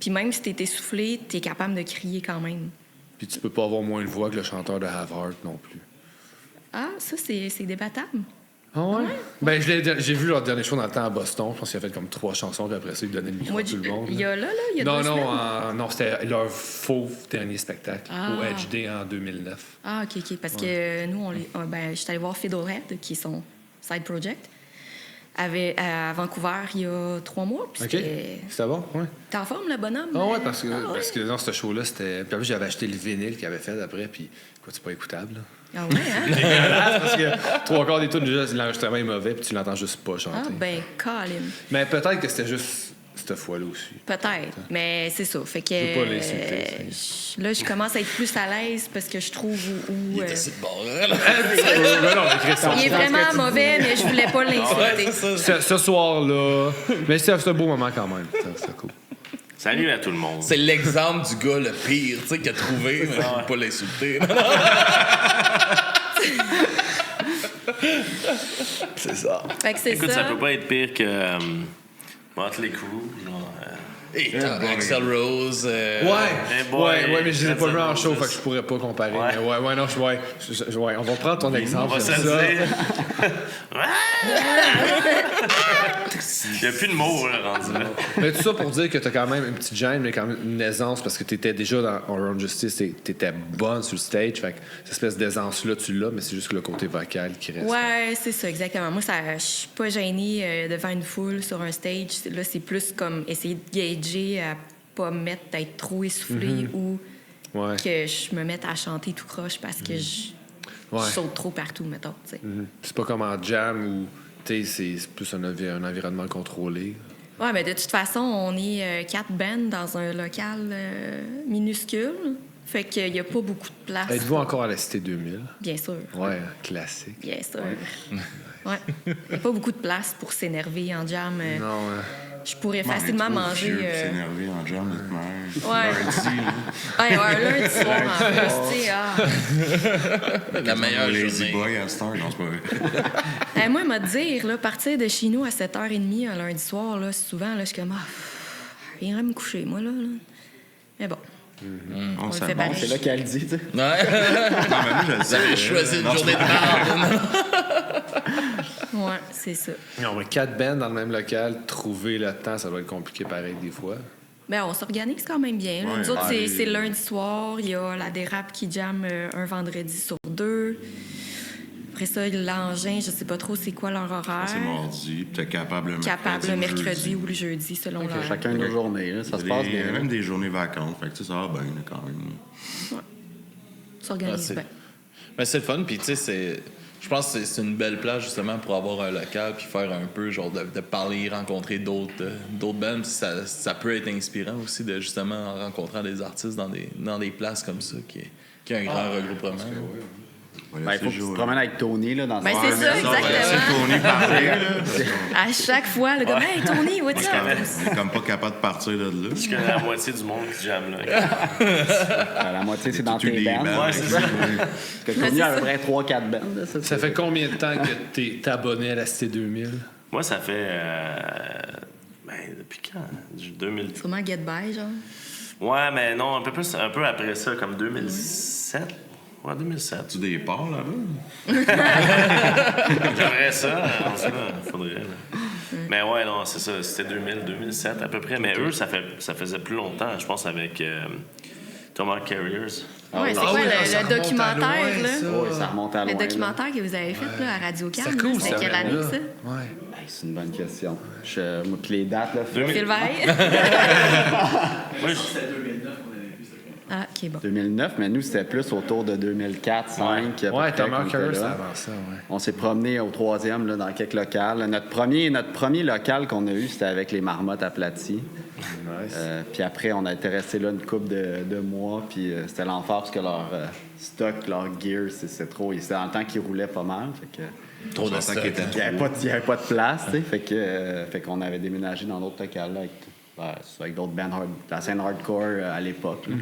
Puis même si t'es essoufflé, t'es capable de crier quand même. Puis tu peux pas avoir moins de voix que le chanteur de Havard non plus. Ah, ça, c'est débattable. Ah ouais? Ben, j'ai vu leur dernier show dans le temps à Boston. Je pense qu'il a fait comme 3 chansons, puis après ça, il donnait le micro Moi, à tout le monde. il y a il y a Non, 2 semaines. non, c'était leur faux dernier spectacle Ah. au HD en 2009. Ah, OK. Parce que nous, ben, j'étais allée voir Fiddlehead, qui est son side project, à Vancouver il y a 3 mois. Puis OK? c'était C'était bon? Ouais. T'es en forme, le bonhomme? Ah ouais, parce que, Ah ouais? parce que dans ce show-là, c'était. Puis après, j'avais acheté le vinyle qu'il avait fait après, puis quoi, c'est pas écoutable, là. Ah ouais, hein? Dégueulasse, parce que 3 quarts des tunes, déjà, l'enregistrement est mauvais, puis tu l'entends juste pas chanter. Ah, ben, Colin. Mais peut-être que c'était juste cette fois-là aussi. Peut-être, mais c'est ça. Fait que. Je veux pas l'insulter, là, je commence à être plus à l'aise parce que je trouve où. Il était sur le bord, là. Ben non, mais Christian, il est je pense vraiment que tu- mauvais, mais je voulais pas l'insulter. Ce soir-là. Mais c'est un beau moment quand même. C'est cool. Salut à tout le monde. C'est l'exemple du gars le pire, tu sais, qu'il a trouvé, mais je veux pas l'insulter. C'est ça. Fait que c'est Écoute, ça. ça peut pas être pire que Motley Crue. Genre, Et Axl Rose. Ouais, mais je les ai pas vus en show, fait que je pourrais pas comparer. Ouais. Mais ouais, non, ouais, on va prendre ton on exemple. va se c'est le ça. dire. Il n'y a plus de mots, là, rendu là. Mais tout ça pour dire que t'as quand même une petite gêne, mais quand même une aisance, parce que t'étais déjà dans Orange Justice, t'étais bonne sur le stage, fait que cette espèce d'aisance-là, tu l'as, mais c'est juste le côté vocal qui reste. Ouais, c'est ça, exactement. Moi, je suis pas gênée devant une foule sur un stage. Là, c'est plus comme essayer de gager à pas me mettre à être trop essoufflée ou Ouais. que je me mette à chanter tout croche parce que je Ouais. saute trop partout, mettons. Tu sais. C'est pas comme en jam où c'est plus un environnement contrôlé. Ouais, mais de toute façon, on est 4 bands dans un local minuscule. Fait qu'il n'y a pas beaucoup de place. Êtes-vous encore à la Cité 2000? Bien sûr. Ouais, classique. Bien sûr. Ouais. Il n'y a pas beaucoup de place pour s'énerver en jam. Non, Je pourrais facilement manger. C'est énervé en jam, notre mère. Ouais. Lundi, là. Ouais, un lundi soir en plus, tu sais. La meilleure Lazy journée. boy à cette heure, non, c'est pas vrai. Moi, m'a dire, là, partir de chez nous à 7h30 un lundi soir, là, souvent, là, je suis comme, je viendrais me coucher, moi, là. Mais bon. On le s'en fait va. pareil. C'est là qu'elle dit, tu sais. Ouais. Non, mais moi, je le sais. J'avais choisi une journée de merde. Ouais, c'est ça. non, mais 4 bands dans le même local, trouver le temps, ça doit être compliqué pareil des fois. Ben, on s'organise quand même bien. Là. Ouais, Nous autres, ouais. c'est lundi soir. Il y a la dérape qui jamme un vendredi sur 2. Après ça, l'engin, je sais pas trop c'est quoi leur horaire. C'est mardi, puis t'es capable Capable le mercredi jeudi. ou le jeudi, selon leur... Chacun nos journées, là, ça se Il y passe a bien. même des journées vacances, fait que tu sais, ça va bien, là, quand même. s'organise bien. Mais c'est le fun, puis tu sais, je pense que c'est une belle place justement pour avoir un local puis faire un peu genre de parler, rencontrer d'autres bands. Puis ça peut être inspirant aussi de justement en rencontrant des artistes dans des places comme ça qui a un grand regroupement. Ben, il faut que tu te promènes avec Tony là, dans Ben, ce c'est ça, C'est exactement. Tony parler, là. À chaque fois, le gars, hey Tony, what's up? On est comme pas capable de partir de là. Je connais la moitié du monde qui jamme là. La moitié, c'est dans Tu tes les bands. bands, Ouais, c'est ça. Parce que Tony a à peu près 3-4 bands. Là, Ça fait combien de temps que t'es abonné à la Cité 2000? Moi, ça fait. Depuis quand? 2000. Sûrement Get By, genre. Ouais, mais non, un peu après ça, comme 2007. Ouais, 2007. Tu des ports là-bas? J'aimerais ça, faudrait. Là. Mais ouais, non, c'est ça, c'était 2007 à peu près. Mais eux, ça faisait plus longtemps, je pense, avec Thomas Carriers. Ouais, c'est Ah quoi oui, ça le remonte à documentaire, loin, là? ça. Oui, ça remonte à loin. Le là. documentaire que vous avez fait là, à Radio-Can. C'est cool, C'était ça. quelle année, ça? Ouais. Hey, c'est une bonne question. Moi, puis les dates, là, Sylvain? Moi, C'était 2009 qu'on avait vu ce film. Ah, OK, bon. 2009, mais nous, c'était plus autour de 2004, 2005. Ouais, Thomas Carrier, c'est avant ça, ouais. On s'est promené au 3e là, dans quelques locales. Notre premier local qu'on a eu, c'était avec les Marmottes aplaties. Nice. Puis après, on a été resté là une couple de mois. Puis c'était l'enfer parce que leur stock, leur gear, c'était trop. C'était dans le temps qu'ils roulaient pas mal. Fait que, Trop de stock. il n'y avait pas de place. Tu sais, fait qu'on avait déménagé dans d'autres locales là, avec d'autres bands, la scène hardcore à l'époque. Là.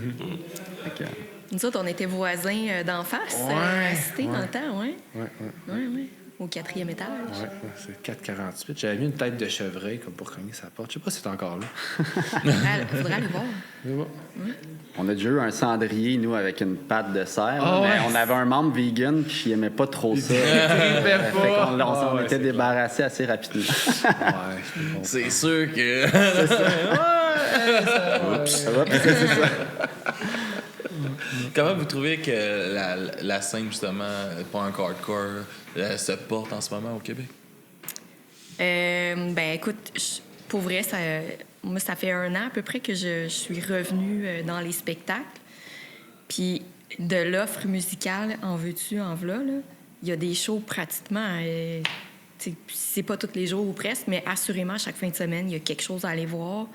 Fait que, Nous autres, on était voisins d'en face, à la Cité, dans le temps, ouais. Ouais. Au 4e étage. Ouais, c'est 4,48. J'avais mis une tête de chevreuil comme pour cogner sa porte. Je sais pas si c'est encore là. Faudrait aller voir. C'est bon. on a déjà eu un cendrier, nous, avec une patte de cerf. Ah mais ouais. on avait un membre vegan, puis il aimait pas trop ça. tripait Fait pas. qu'on s'en Ah ouais, était c'est débarrassé assez rapidement. Ouais, c'est bon. C'est sûr que. C'est ça. Comment vous trouvez que la scène, justement, punk hardcore, se porte en ce moment au Québec? Ben écoute, pour vrai, moi, ça fait 1 an à peu près que je suis revenue dans les spectacles. Puis de l'offre musicale, en veux-tu, en v'là, là, il y a des shows pratiquement... c'est pas tous les jours ou presque, mais assurément, chaque fin de semaine, il y a quelque chose à aller voir.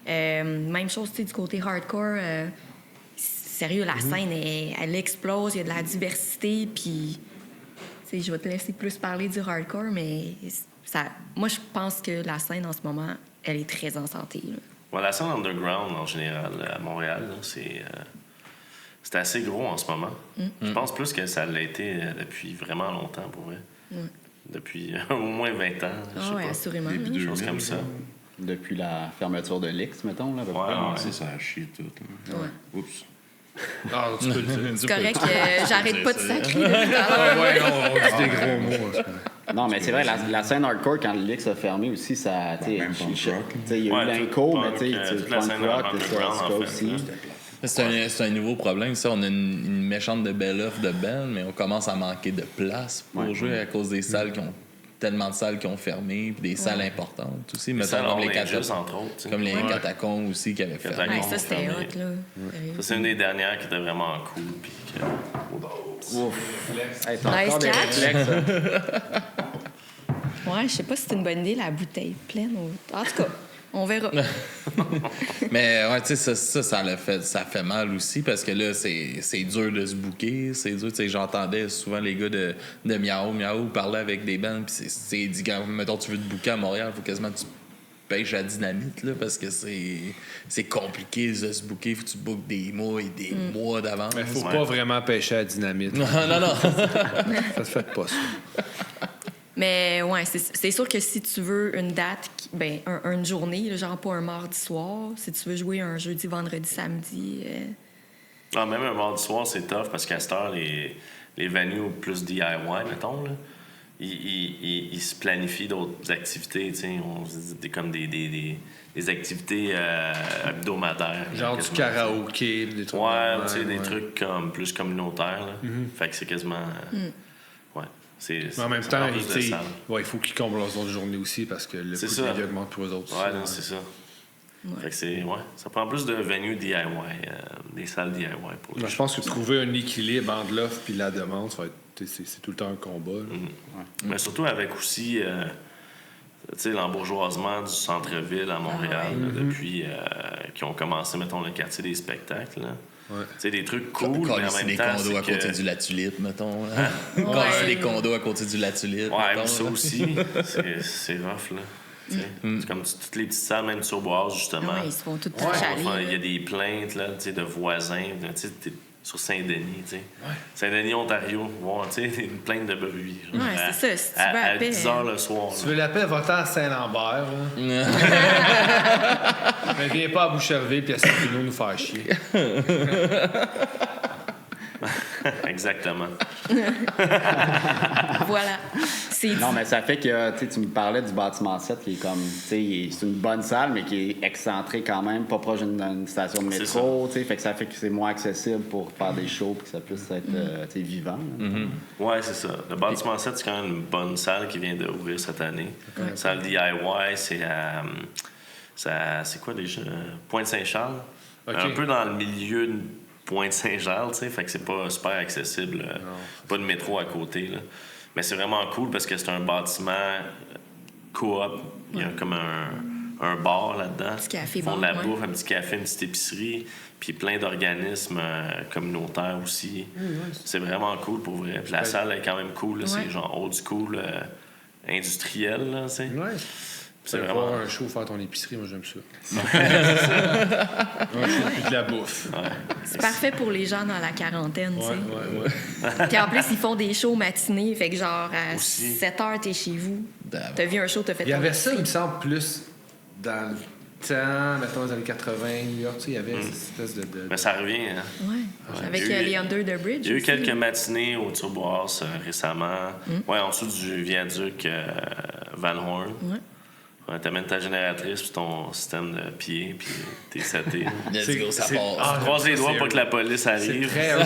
Même chose, du côté hardcore... sérieux, la scène, elle explose, il y a de la diversité, puis... Je vais te laisser plus parler du hardcore, mais moi, je pense que la scène, en ce moment, elle est très en santé. Là. Ouais, la scène underground, en général, à Montréal, là, c'est assez gros en ce moment. Je pense plus que ça l'a été depuis vraiment longtemps, pour vrai. Depuis au moins 20 ans, je sais Ah oui, pas. assurément. Début là. Des choses comme ça. Depuis la fermeture de l'X, mettons. Là, à peu près. Ouais. Ça a chié tout. Là. Ouais. Oups. Ah, tu peux le dire. C'est correct que j'arrête pas de sacrer depuis tout à Ah l'heure. ouais, on dit des gros mots. c'est correct. Non, mais c'est vrai, la scène hardcore, quand l'X a fermé aussi, ça. Même punk rock. Il y a eu Ouais, l'inco, tout mais punk, tu sais, toute la punk scène rock, underground, ça en fait, aussi. là. C'est un nouveau problème, ça. On a une méchante de belle offre de band, mais on commence à manquer de place pour jouer à cause des salles qui ont tellement de salles qui ont fermé, puis des salles importantes aussi. Mettons salles comme les All Ages, catacombes. entre autres, tu sais. Comme les Ouais. catacombes aussi qui avaient fermé. Catacombes. Ouais, ça, c'était fermé. hot, là. Sérieux. Ça, c'est une des dernières qui était vraiment cool. Puis que... Hey, t'as encore Nice des catch. réflexes, hein? Ouais, je sais pas si c'est une bonne idée, la bouteille pleine. En tout cas, On verra. Mais ouais, tu sais, ça fait mal aussi parce que là, c'est dur de se booker. C'est dur, tu sais, j'entendais souvent les gars de Miaou parler avec des bands. Puis c'est dit, quand, mettons, tu veux te booker à Montréal, il faut quasiment que tu pêches à Dynamite, là, parce que c'est compliqué de se booker. Faut que tu bookes des mois et des mois d'avance. Mais faut pas vraiment pêcher à Dynamite. Non. Ça se fait pas, ça. Mais ouais, c'est sûr que si tu veux une date, une journée, genre pas un mardi soir, si tu veux jouer un jeudi, vendredi, samedi... Même un mardi soir, c'est tough parce qu'à cette heure, les venues plus DIY, mettons, là, ils se planifient d'autres activités, tu sais, comme des activités hebdomadaires. Genre du karaoké, des trucs. Ouais, tu sais, des trucs comme plus communautaires, là. Fait que c'est quasiment... Ouais. Mais en même temps, il faut qu'ils comblent leurs autres journées aussi parce que le coût de vie augmente pour eux autres. Ouais, non, c'est ça. Fait que ça prend plus de venues DIY, des salles DIY pour les je pense que trouver un équilibre entre l'offre et la demande, c'est tout le temps un combat. Mais surtout avec aussi l'embourgeoisement du centre-ville à Montréal depuis qu'ils ont commencé, mettons, le quartier des spectacles. Là. Ouais. C'est des trucs cool, mais en même des temps, condos à c'est côté que... du La Tulipe, mettons. Hein? Ouais. Des condos à côté du La Tulipe. Ouais, mettons, ça là. aussi, c'est rough, là. C'est comme toutes les petites salles, même sur Boise, justement. Ouais, ils se font toutes Ouais, chaler. enfin, il y a des plaintes là, de voisins. T'es sur Saint-Denis, tu sais. Saint-Denis, Ontario, bon, tu sais, une plainte de bruit. Genre, Ouais, c'est ça. Si tu veux à la paix, 10 h le soir. Si tu veux la paix, va-t'en à Saint-Lambert. Mais viens pas à Boucherville puis à Saint-Bruno nous faire chier. Exactement. Voilà. Non, mais ça fait que tu me parlais du bâtiment 7 qui est comme, c'est une bonne salle, mais qui est excentrée quand même, pas proche d'une station de métro. Fait que ça fait que c'est moins accessible pour faire des shows et que ça puisse être vivant. Ouais, c'est ça. Le bâtiment 7, c'est quand même une bonne salle qui vient d'ouvrir cette année. Salle DIY, c'est à. C'est quoi déjà? Pointe-Saint-Charles. Okay. Un peu dans le milieu de Pointe-Saint-Charles, tu sais, fait que c'est pas super accessible. Pas de métro à côté, là. Mais c'est vraiment cool parce que c'est un bâtiment coop. Il y a comme un bar là-dedans. Petit café Ils font de la bar, bouffe, un petit café, une petite épicerie, puis plein d'organismes communautaires aussi. C'est vraiment cool pour vrai. Puis la salle est quand même cool. Là. C'est genre old school, industriel, là, tu sais. Ouais. C'est vraiment vraiment... un show, faire ton épicerie, moi j'aime ça. Un show puis de la bouffe. C'est parfait pour les gens dans la quarantaine, tu sais. Ouais. Puis en plus, ils font des shows matinés, fait que genre à Aussi. 7 h, t'es chez vous. T'as vu un show, t'as fait Il y ton avait ça, il épicerie. me semble, plus dans le temps, mettons, les années 80, New York, il y avait cette espèce de... Mais ça revient, hein. Ouais. Avec Il y a eu- les Under the Bridge. Il y a eu aussi. quelques matinées au Turboise récemment. Ouais, en dessous du viaduc Van Horn. Ouais. Ouais, t'amènes ta génératrice puis ton système de pied puis t'es seté. Let's go, ça part. Croise les doigts pour que la police C'est arrive. très heureux.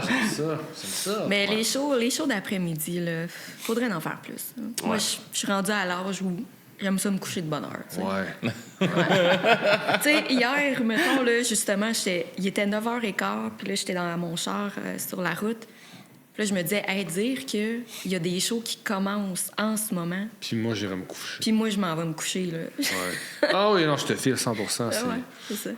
J'aime ça. Mais les shows d'après-midi, là, faudrait en faire plus. Hein. Moi, je suis rendue à l'âge où j'aime ça me coucher de bonne heure. Tu sais. Ouais. Tu sais, hier, mettons, là, justement, il était 9h15, puis là, j'étais dans mon char sur la route. Puis là, je me disais, dire qu'il y a des shows qui commencent en ce moment, Puis moi, j'irai me coucher. puis moi, je m'en vais me coucher, là. Ouais. Ah oui, non, je te file 100%. Ouais, c'est ça.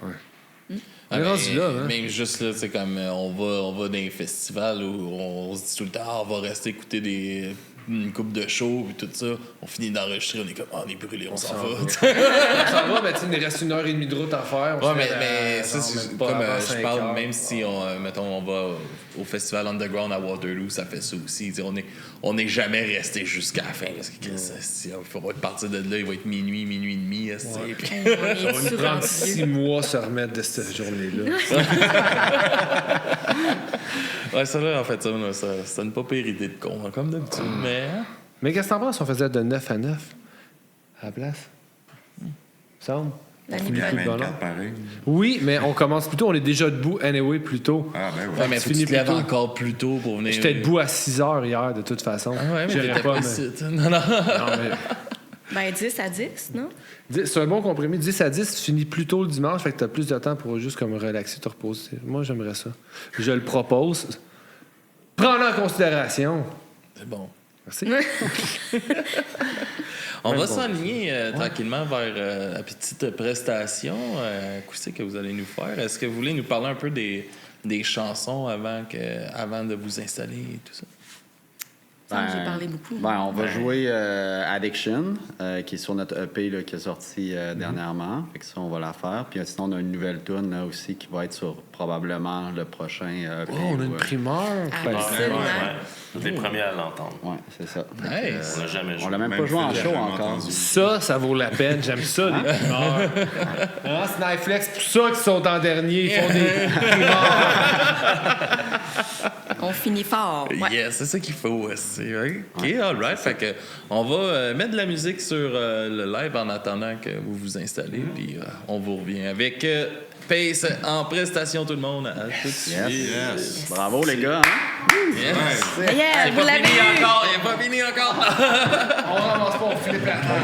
On est rendu là, hein? Même juste là, tu sais, comme on va dans les festivals où on se dit tout le temps, on va rester écouter une coupe de shows puis tout ça. On finit d'enregistrer, on est comme, on est brûlé, on s'en va. On s'en va, mais tu sais, il reste 1h30 de route à faire. Ouais, mais ça, c'est comme je parle, même si mettons, on va au festival Underground à Waterloo, ça fait ça aussi. Tu sais, on n'est jamais resté jusqu'à la fin. Parce que si on faut partir de là, il va être minuit et demi. Ça va nous prendre 6 mois se remettre de cette journée-là. Ouais, ça là, en fait, c'est une pas pire idée de con, hein, comme d'habitude. Mais qu'est-ce que t'en penses si on faisait de 9 à 9 à la place? Semble. L'année Plus de 24 bonheur. pareil. Oui, mais on commence plus tôt. On est déjà debout, anyway, plus tôt. Ah, ben Ouais, ouais. mais faut que tu te lèves encore plus tôt pour venir. J'étais debout à 6 h hier, de toute façon. Ah ouais, mais J'irais t'étais pas ici. Non. Non, mais... Ben, 10 à 10, non? C'est un bon compromis. 10 à 10, tu finis plus tôt le dimanche, fait que tu as plus de temps pour juste comme relaxer, te reposer. Moi, j'aimerais ça. Je le propose. Prends-le en considération. C'est bon. Merci. On Ouais, va bon. s'enligner tranquillement vers la petite prestation acoustique que vous allez nous faire. Est-ce que vous voulez nous parler un peu des chansons avant de vous installer et tout ça? J'ai parlé beaucoup. On va jouer Addiction, qui est sur notre EP là, qui est sorti dernièrement. Fait que ça, on va la faire. Puis sinon, on a une nouvelle tune là, aussi qui va être sur probablement le prochain EP. On a une primeur. Absolument. Vous êtes les premiers à l'entendre. Ouais, c'est ça. Nice. On n'a jamais joué. On l'a même pas joué en Phil, show j'ai jamais encore. entendu. Ça vaut la peine. J'aime ça, les primeurs. Snipeflex, pour ça qu'ils sont en dernier. Ils font des primeurs. On finit fort. Ouais. Yes, c'est ça qu'il faut aussi. Right? OK, all right. Fait que on va mettre de la musique sur le live en attendant que vous vous installez. Puis on vous revient avec Pace en prestation, tout le monde. À tout de suite. Yes. Bravo, les gars. Hein? Yes. Yeah, C'est vous pas l'avez fini eu. encore. Il n'est pas fini encore. On ramasse pas, on Philippe Latin.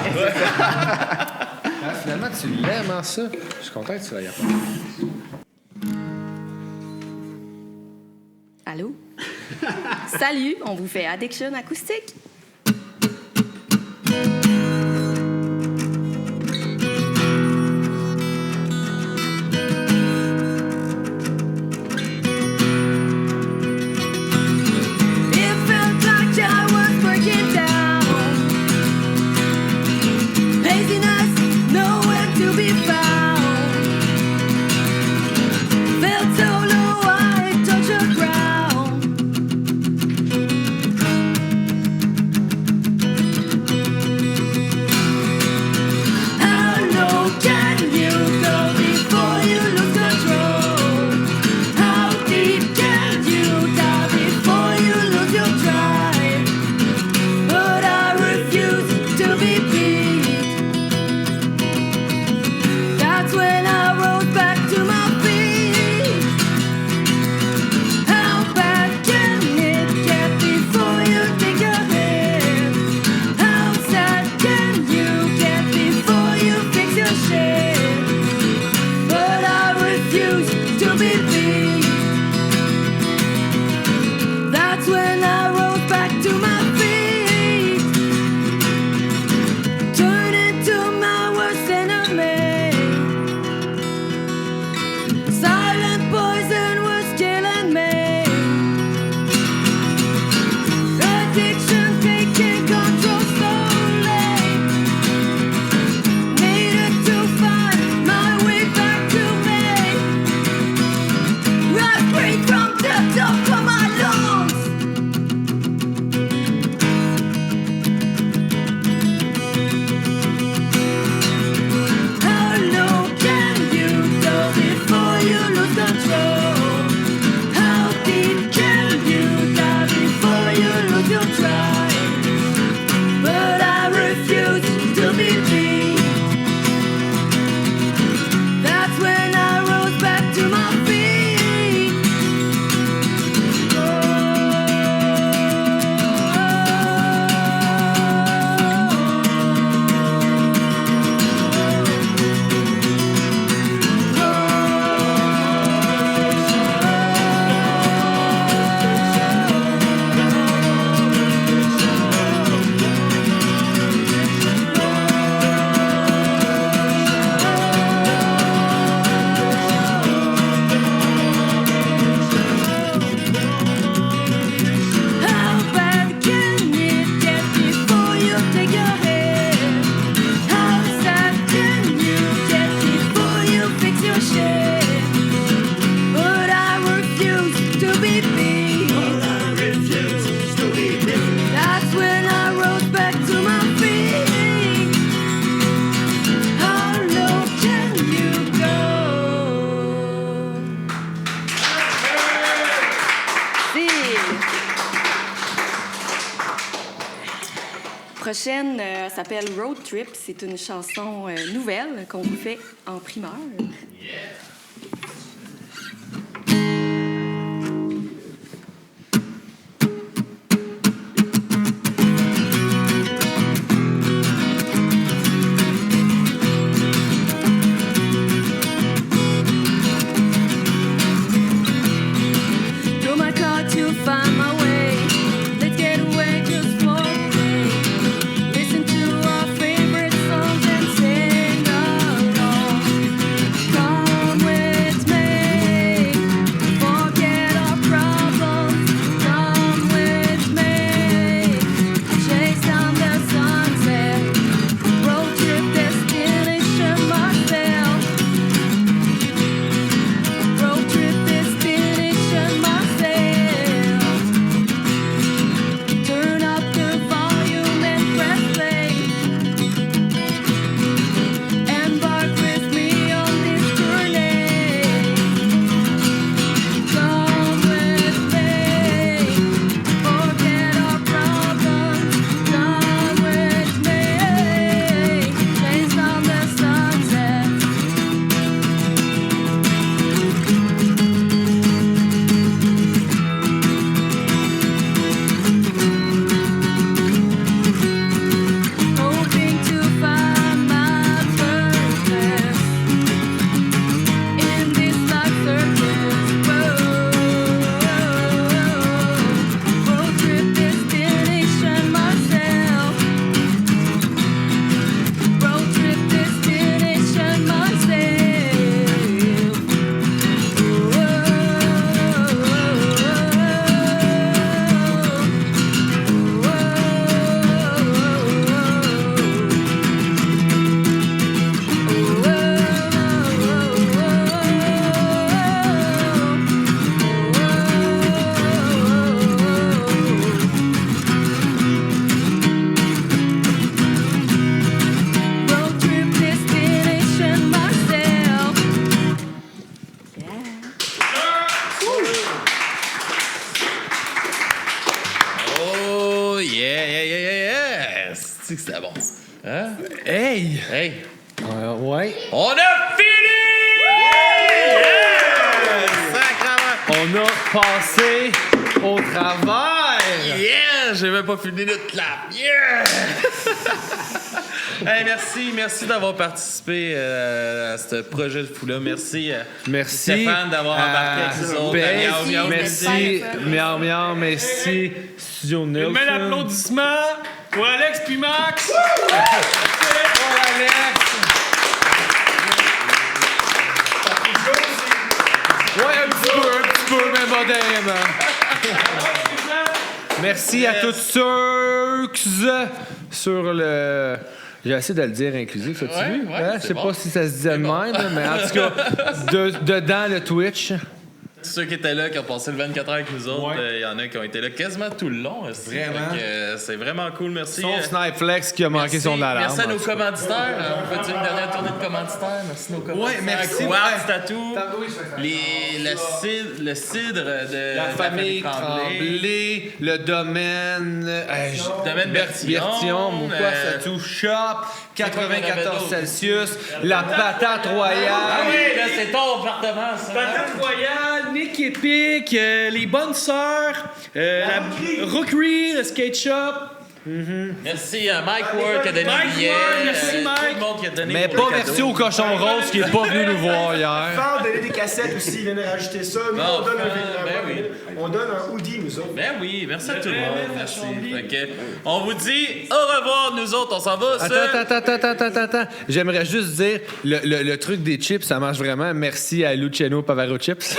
Finalement, tu l'aimes, hein, ça? Je suis content que tu l'aies apporté. Allô? Salut, on vous fait Addiction acoustique. It felt like I was breaking down. Laziness, nowhere to be found. Felt so low, I touched the ground. How low can you go before you lose control? How deep can you dive before you lose your drive? But I refuse to be beat. That's when I rose back to my feet. How bad can it get before you take a hit? How sad can you get before you fix your shit? But I refuse to be beat. That's when I rose back to my feet. Turn into my worst enemy. Silent poison was killing me. Addiction taking control slowly. Needed to find my way back to me. I breathe from the top of my lungs. How low can you go before you lose control? How deep can you dive before you lose your drive? But I refuse to be beat. That's when I rose back to my feet. How bad can it get before you take your hit? How sad can you get before you fix your shit? But I refuse to be beat. That's when I rose back to my feet. How low can you go? Prochaine s'appelle Road Trip. C'est une chanson nouvelle qu'on vous fait en primeur. Drove my car to find my way. Let's get away just for a day. Listen to our favorite c'est que c'était bon. Hein? Hey! Hey! Ouais. On a fini! On a passé au travail! Yeah! J'ai même pas fini notre clap. Yeah! Hey, merci d'avoir participé à ce projet de fou-là. Merci, Stéphane d'avoir embarqué avec nous autres. Ben, Miaou, miaou, merci, miaou, miaou, merci, Studio Nelson. Une main d'applaudissement pour Alex puis Max. Ouais, un petit peu, mais moderne. Merci à tous ceux sur le... J'ai essayé de le dire inclusif, ça tu Ouais, vu? ouais, Hein? Je c'est sais bon. pas si ça se disait de même, mais en tout cas, dedans le Twitch. Ceux qui étaient là, qui ont passé le 24 heures avec nous autres, il y en a qui ont été là quasiment tout le long. Vraiment? C'est vraiment cool, merci. Son Snipeflex qui a manqué son alarme. Merci à nos commanditaires. On fait une dernière tournée de commanditaires. Merci à nos commanditaires. Ouais, merci. Quartz Tattoo, le cidre de La famille Tremblay, le domaine... Domaine Bertillon, mon quoi, ça tout shop, 94 Celsius, la patate royale. Ah oui, là, c'est ton appartement, ça. Patate Royale, Nick Epic, les Bonnes Sœurs, la Rookery, le Skate Shop. Merci à Mike Ward qui a donné Mike le billet. Ward, merci, Mike. Tout le monde qui a donné Mais pour pas le merci cadeau. au cochon rose qui est pas venu nous voir hier. Faire donner des cassettes aussi, ils viennent de rajouter ça. Nous, Bon, on donne ben oui. on donne un hoodie, nous autres. Ben oui, merci à tout le monde. Merci. Fait que, on vous dit au revoir, nous autres, on s'en va. Attends. J'aimerais juste dire, le truc des chips, ça marche vraiment. Merci à Luciano Pavaro Chips. Fait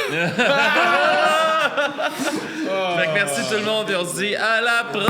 que merci tout le monde et on se dit à la prochaine!